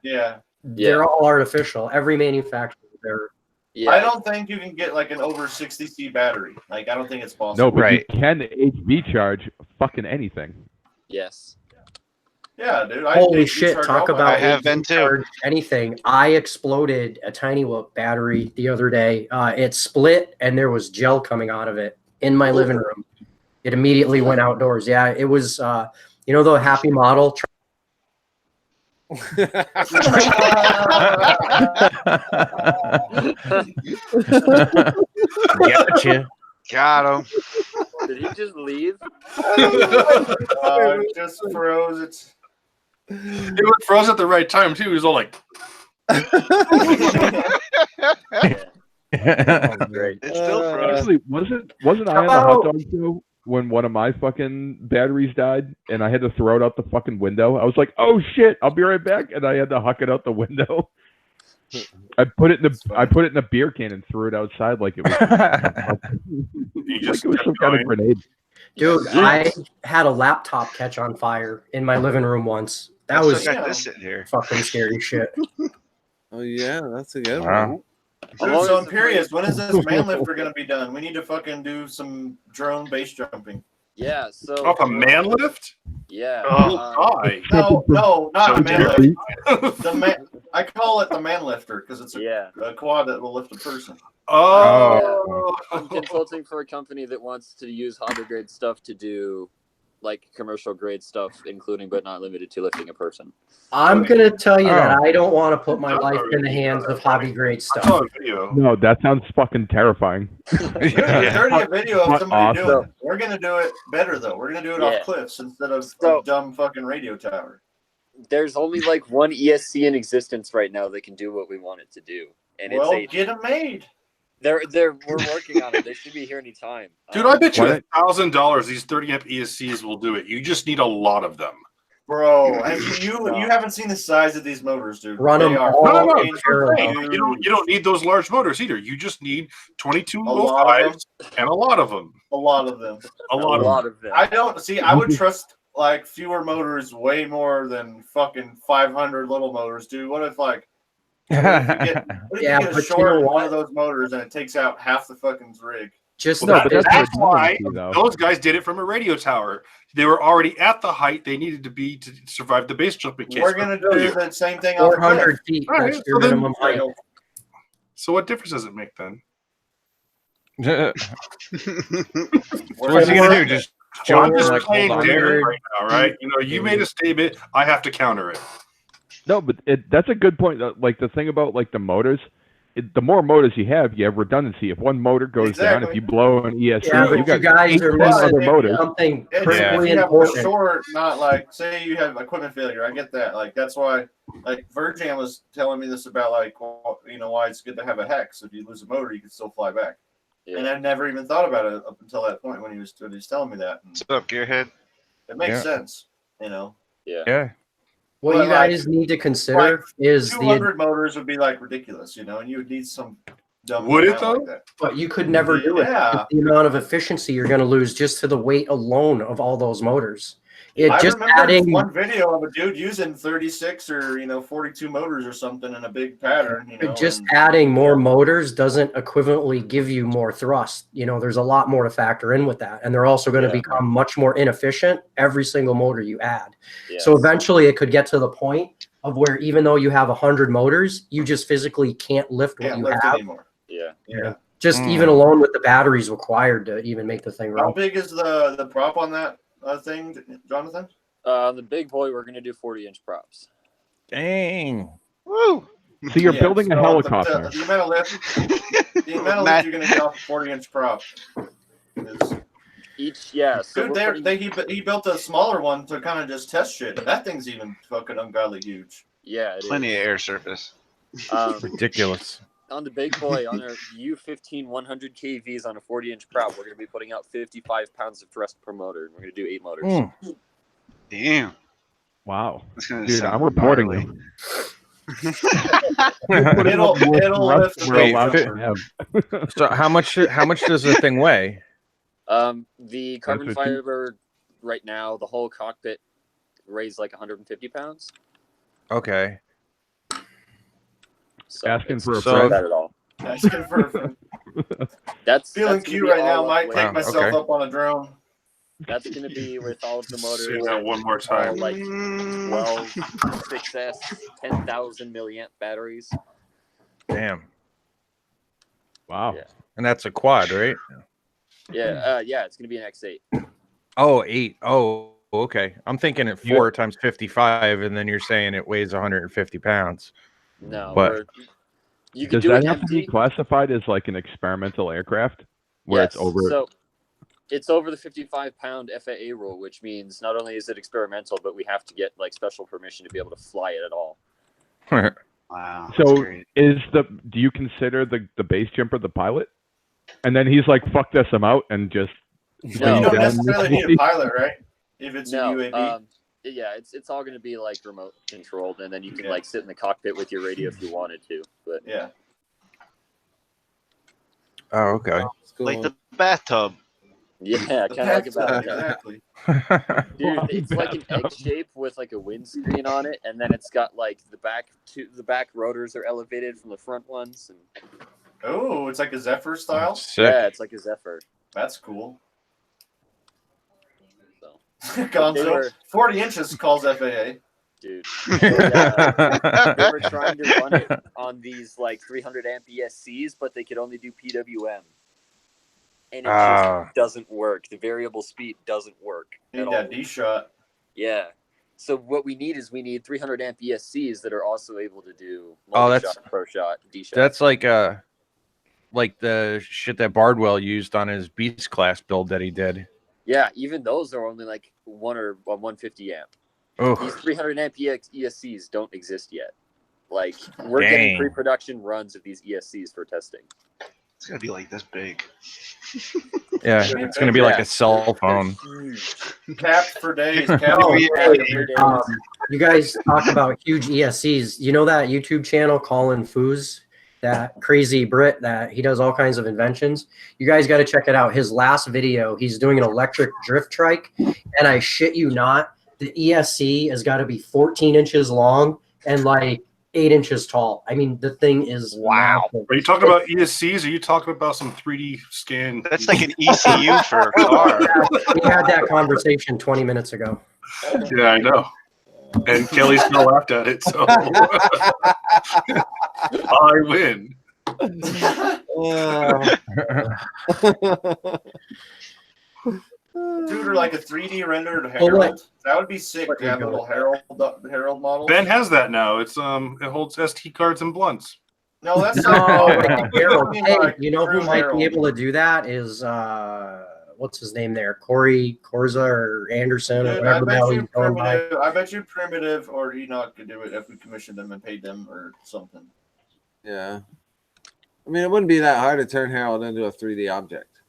they're all artificial. Every manufacturer, they're. Yeah. I don't think you can get like an over 60C battery. Like I don't think it's possible. No, but you can HV charge fucking anything. Yes. Yeah, dude. Holy shit! Talk about I have been too. Anything. I exploded a Tiny Whoop battery the other day. It split and there was gel coming out of it in my living room. It immediately went outdoors. Yeah, it was. You know the Happy Model. Gotcha. Got him. Did he just leave? It just froze. It froze at the right time too. He was all like, Great. It's still frozen. Actually, wasn't I on the hot dog show when one of my fucking batteries died and I had to throw it out the fucking window? I was like, oh shit, I'll be right back, and I had to huck it out the window. I put it in a beer can and threw it outside like it was like it was some kind of grenade. Dude, I had a laptop catch on fire in my living room once. That was fucking scary shit. Oh yeah, that's a good Wow. one. Dude, so Imperious, when is this man lifter gonna be done? We need to fucking do some drone base jumping. Yeah, so off a man lift? Yeah. No, not a man lift. I call it the man lifter because it's a quad that will lift a person. Oh. Yeah. I'm consulting for a company that wants to use hobby grade stuff to do like commercial grade stuff, including but not limited to lifting a person. I'm gonna tell you that I don't want to put my life in the hands of hobby grade stuff. No, that sounds fucking terrifying. There's already a video of somebody Awesome. doing it. We're gonna do it better though. We're gonna do it off cliffs instead of a dumb fucking radio tower. There's only like one ESC in existence right now that can do what we want it to do, and Get them made. We're working on it. They should be here anytime. Dude, I bet you $1,000 these 30 amp ESCs will do it. You just need a lot of them. Bro, you haven't seen the size of these motors, dude. Run them No. You don't need those large motors either. You just need 2205s and a lot of them. A lot of them. A lot of them. I don't see. I would trust like fewer motors way more than fucking 500 little motors, dude. What if like? What if you get a short one of those motors and it takes out half the fucking rig? That's why those guys did it from a radio tower. They were already at the height they needed to be to survive the base jumping case. We're gonna do the same thing. 400 feet. That's your minimum height. So what difference does it make then? What's he gonna do? Just jump? Just Like, playing hold on. Darren right now, right? You know, you made a statement. I have to counter it. No, but that's a good point. Like the thing about like the motors, the more motors you have redundancy. If one motor goes down, if you blow an ESC, you got guys are 10 other motors. Something critically important. Short, not like say you have equipment failure. I get that. Like that's why, like Virgin was telling me this about like you know why it's good to have a hex. If you lose a motor, you can still fly back. Yeah. And I never even thought about it up until that point when he was telling me that. What's up, Gearhead? It makes sense, you know. Yeah. What you guys need to consider is 200 motors would be like ridiculous, you know, and you would need some dumb. Would it though? Like that. But you could never do it. Yeah. The amount of efficiency you're going to lose just to the weight alone of all those motors. I just remember adding one video of a dude using 36 or 42 motors or something in a big pattern. You know, just adding more motors doesn't equivalently give you more thrust. You know, there's a lot more to factor in with that, and they're also going to become much more inefficient every single motor you add. Yes. So eventually, it could get to the point of where even though you have 100 motors, you just physically can't lift what you have anymore. Yeah. Just even alone with the batteries required to even make the thing run. How big is the prop on that thing, Jonathan? The big boy, we're gonna do 40-inch props. Dang. Woo! So you're building a helicopter. The amount of lift you're gonna get off a 40-inch prop is So dude, he built a smaller one to kind of just test shit. And that thing's even fucking ungodly huge. Yeah, plenty of air surface. Ridiculous. On the big boy, on our U15 100 kVs on a 40-inch prop, we're going to be putting out 55 pounds of thrust per motor. We're going to do 8 motors. Damn. Wow. Dude, I'm reporting you. It'll lift So how much does the thing weigh? The carbon fiber right now, the whole cockpit weighs like 150 pounds. Okay. So asking for a not bad at all. Asking for that's feeling gonna cute be right now. all Might up take weight. myself up on a drone. That's going to be with all of the motors. Say that one more time. All like 12 6S 10,000 milliamp batteries. Damn. Wow. Yeah. And that's a quad, right? Yeah, it's going to be an X8. Oh, 8. Oh, okay. I'm thinking at 4 times 55, and then you're saying it weighs 150 pounds. No, but you can does do that it have to be empty. classified as like an experimental aircraft where it's over? So it's over the 55-pound FAA rule, which means not only is it experimental, but we have to get like special permission to be able to fly it at all. Wow. So do you consider the base jumper the pilot? And then he's like, "Fuck this, I'm out," and just No, you don't necessarily need a pilot, right? If it's a UAV. Yeah, it's all going to be like remote controlled, and then you can like sit in the cockpit with your radio if you wanted to. But yeah. Oh, okay. Like the bathtub. Yeah, kind of like a bathtub. Exactly. Dude, it's like an egg shape with like a windscreen on it, and then it's got like the back rotors are elevated from the front ones. And oh, it's like a Zephyr style. yeah, it's like a Zephyr. That's cool. So. Gonzo, 40 inches calls FAA. Dude, they were trying to run it on these like 300 amp ESCs, but they could only do PWM, and it just doesn't work. The variable speed doesn't work. Need that D shot. Yeah. So what we need is 300 amp ESCs that are also able to do that's pro shot, D shot. That's like the shit that Bardwell used on his Beast class build that he did. Yeah, even those are only like 150 amp. Oh. These 300 amp ESCs don't exist yet. Like we're getting pre-production runs of these ESCs for testing. It's gonna be like this big. Yeah, it's gonna be like a cell phone. Capped for days. You guys talk about huge ESCs. You know that YouTube channel, Colin Foos, that crazy Brit that he does all kinds of inventions. You guys got to check it out. His last video, he's doing an electric drift trike, and I shit you not, the ESC has got to be 14 inches long and like 8 inches tall. I mean, the thing is massive. Are you talking about ESCs? Or are you talking about some 3D scan? That's like an ECU for a car. We had that conversation 20 minutes ago. Yeah, I know. And Kelly still laughed at it, so I win. Dude, or like a 3D rendered Herald. That would be sick to have a little Herald model. Ben has that now. It's it holds SD cards and blunts. No, that's Herald. Hey, you know who might be able to do that is what's his name there? Corey Corza or Anderson or whatever the hell he's going by. I bet you Primitive or Enoch could do it if we commissioned them and paid them or something. Yeah. I mean, it wouldn't be that hard to turn Herald into a 3D object.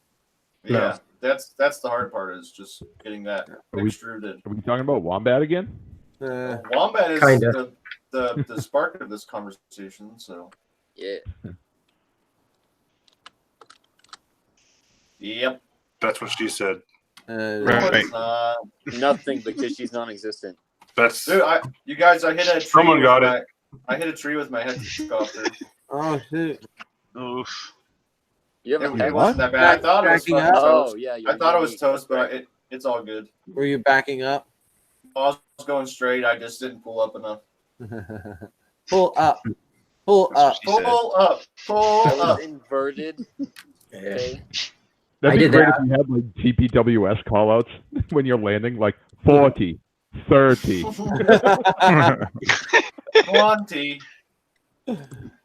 Yeah, that's the hard part is just getting that extruded. Are we talking about Wombat again? Wombat is the spark of this conversation, so. Yeah. Yep. That's what she said. Right. Nothing because she's non-existent. That's dude. You guys, I hit a tree. Someone got it. I hit a tree with my helicopter. Oh shit! Oof. You haven't it wasn't that bad. I thought it was Backing up? toast. Oh yeah. I thought it was toast, but it's all good. Were you backing up? I was going straight. I just didn't pull up enough. Pull up. Pull up. Pull up. Pull I up. was inverted. Okay. That'd be great if you had like GPWS callouts when you're landing, like 40, 30. 20.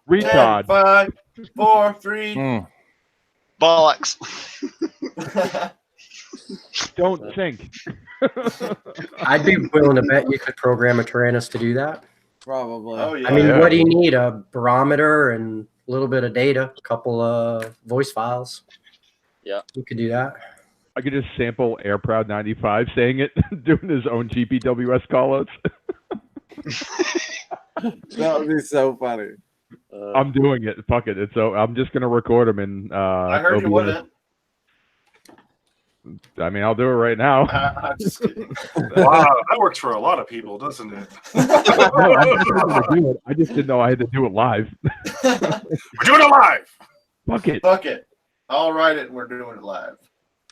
Retard. 10, 5, 4, 3. Bollocks. Don't think. I'd be willing to bet you could program a Tyrannus to do that. Probably. Oh, yeah. I mean, what do you need? A barometer and a little bit of data, a couple of voice files. Yeah. You could do that. I could just sample AirProud 95 saying it, doing his own GPWS callouts. That would be so funny. I'm doing it. Fuck it. So I'm just gonna record them in. I heard you wouldn't. I mean, I'll do it right now. I'm just kidding. Wow, that works for a lot of people, doesn't it? No, I'm just gonna do it. I just didn't know I had to do it live. We're doing it live. Fuck it. Fuck it. I'll write it and we're doing it live.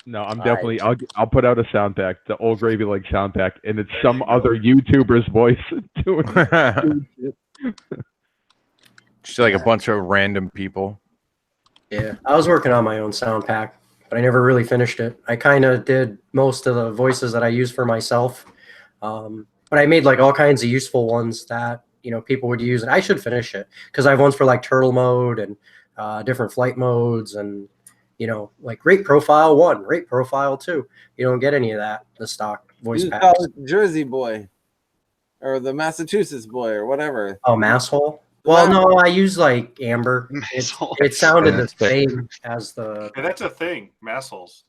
No, I'm definitely. I'll put out a sound pack, the Old Gravy Lake sound pack, and it's some other YouTuber's voice doing shit. Just like a bunch of random people. Yeah, I was working on my own sound pack, but I never really finished it. I kind of did most of the voices that I use for myself, but I made like all kinds of useful ones that people would use, and I should finish it because I have ones for like turtle mode and different flight modes, and like rate profile 1, rate profile 2. You don't get any of that the stock voice You packs. call it Jersey boy, or the Massachusetts boy, or whatever. Oh, masshole. Well, no, I use like Amber. It sounded the same as the. Hey, that's a thing, massholes.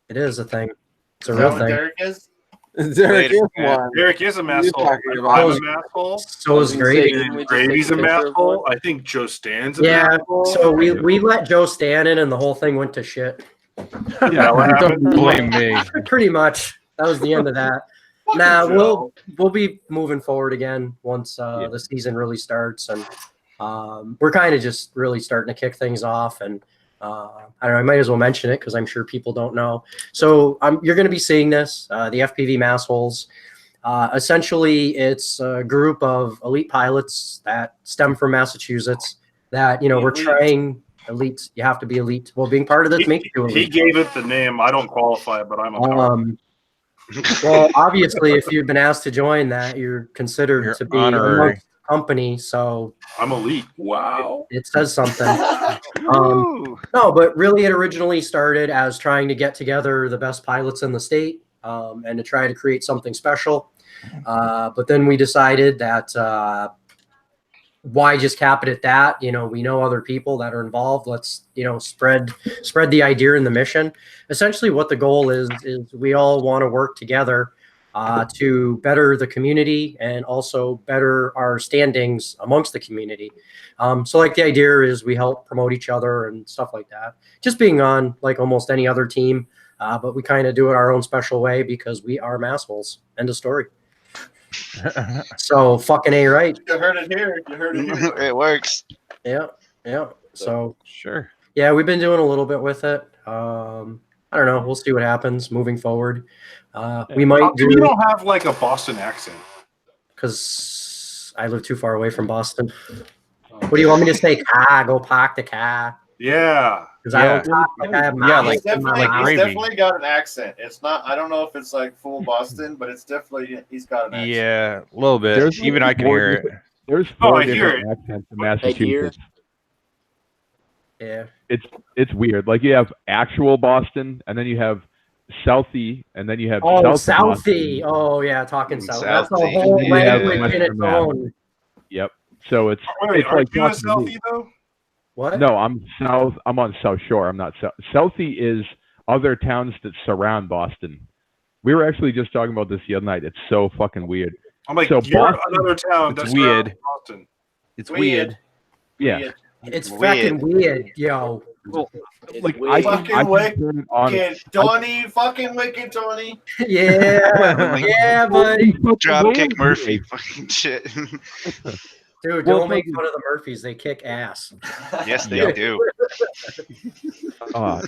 It is a thing. It's a Is real that what thing. Derek is? Derek is one. Derek is a masshole. I'm a masshole. So is Gravy. Gravy's a masshole. I think Joe Stan's a Yeah. masshole. So we let Joe Stan in, and the whole thing went to shit. Yeah, what happened? Don't blame me. Pretty much. That was the end of that. Nah, we'll be moving forward again once the season really starts, and we're kind of just really starting to kick things off. And I don't know, I might as well mention it because I'm sure people don't know. So you're going to be seeing this, the FPV Massholes. Essentially, it's a group of elite pilots that stem from Massachusetts that we're trying. Elite, you have to be elite. Well, being part of this makes you elite. He gave it the name. I don't qualify, but I'm a power. Well, obviously, if you've been asked to join that, you're considered to be honorary. amongst the company. So I'm elite. Wow. it says something. No, but really, it originally started as trying to get together the best pilots in the state and to try to create something special. But then we decided that why just cap it at that? We know other people that are involved. Let's spread the idea and the mission. Essentially, what the goal is we all want to work together to better the community and also better our standings amongst the community. So like the idea is we help promote each other and stuff like that. Just being on like almost any other team, but we kind of do it our own special way because we are massholes. End of story. So fucking A, right? You heard it here. You heard it here. It works. Yeah. So Sure. yeah, we've been doing a little bit with it. I don't know. We'll see what happens moving forward. We might How come you don't have like a Boston accent? because I live too far away from Boston. What do you want me to say? Go park the car. Yeah. Because I don't talk like I have He's definitely got an accent. It's not. I don't know if it's like full Boston, but it's definitely he's got an accent. Yeah, a little bit. Even I can hear it. There's four different accents in Massachusetts. Yeah. It's weird. Like you have actual Boston, and then you have Southie, and then you have Southie. Oh yeah, talking South. That's a whole language in its own. Yep. So it's Wait, it's are like you a talking to me. Southie though? What? No, I'm south. I'm on South Shore. I'm not South. Southie is other towns that surround Boston. We were actually just talking about this the other night. It's so fucking weird. I'm like, so you're Boston, another town. It's That's weird. Boston. It's weird. Yeah. It's fucking weird, yo. Like I can turn it on. Tony, fucking wicked, Tony. Yeah, buddy. Dropkick Murphy, fucking shit. Dude, don't make fun of the Murphys. They kick ass. Yes, they do. All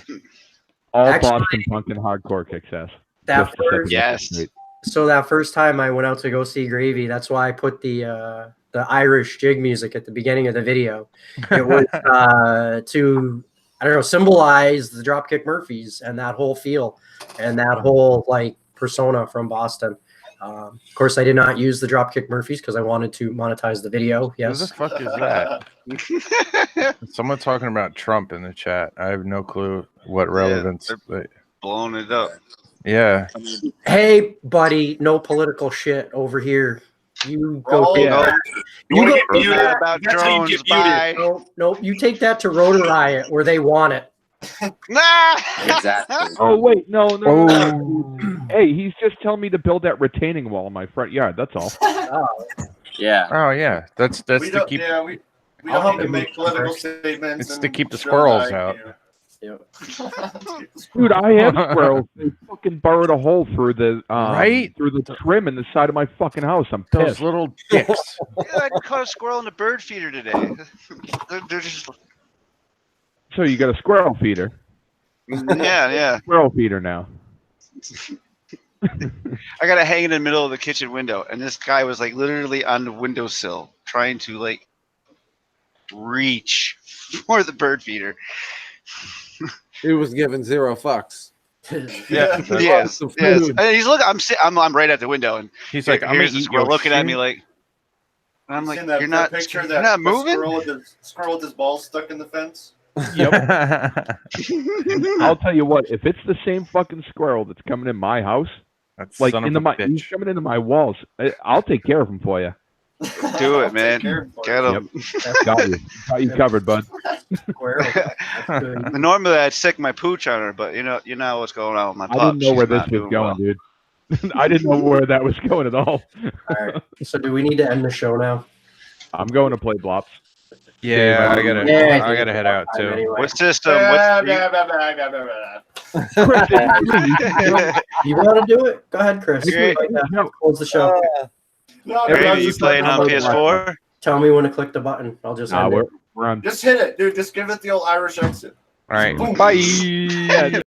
Actually, Boston punk and hardcore kicks ass. That first, Yes. So that first time I went out to go see Gravy, that's why I put the Irish jig music at the beginning of the video. It was to, I don't know, symbolize the Dropkick Murphys and that whole feel and that whole like persona from Boston. Of course, I did not use the Dropkick Murphys because I wanted to monetize the video. Yes. Who the fuck is that? Someone talking about Trump in the chat. I have no clue what relevance. Blowing it up. Yeah. Hey, buddy, no political shit over here. You go. Oh, take no. that. You go get take muted that. about That's how you drones. get muted. Bye. No, you take that to Rotor Riot where they want it. Nah. Exactly. Oh wait, no. Hey, he's just telling me to build that retaining wall in my front yard. That's all. Yeah. Oh yeah. That's We to don't, keep. yeah, we I'll don't help need to you make move political first. statements. It's and to keep the show squirrels that, out. Dude, I have squirrels. They fucking burrowed a hole through the Right? through the trim in the side of my fucking house. I'm Those pissed. little dicks. Yeah, I caught a squirrel in a bird feeder today. They're just. So you got a squirrel feeder? Yeah. Squirrel feeder now. I got to hang it in the middle of the kitchen window, and this guy was like literally on the windowsill trying to like reach for the bird feeder. He was given 0 fucks. Yeah. Yes. And he's looking. I'm right at the window, and he's like, I'm gonna here's the eat squirrel your looking at me shit. like. And I'm like, Seen that, you're not. picture of You're not moving. Squirrel with his balls stuck in the fence. Yep. I'll tell you what. If it's the same fucking squirrel that's coming in my house, That's like son of into a my, bitch. he's coming into my walls. I'll take care of him for you. Do it, man. Get him. Got you. Got you covered, bud. Normally I'd stick my pooch on her, but you know what's going on with my pup. I didn't know She's where this not was doing going, well. dude. I didn't know where that was going at all. All right. So do we need to end the show now? I'm going to play Blops. Yeah, I gotta head out too. Anyway. What system? You want to do it? Go ahead, Chris. Okay. Close the show. Are you playing on PS4? Tell me when to click the button. I'll just end it. We're on. Just hit it, dude. Just give it the old Irish exit. All right. Boom. Bye.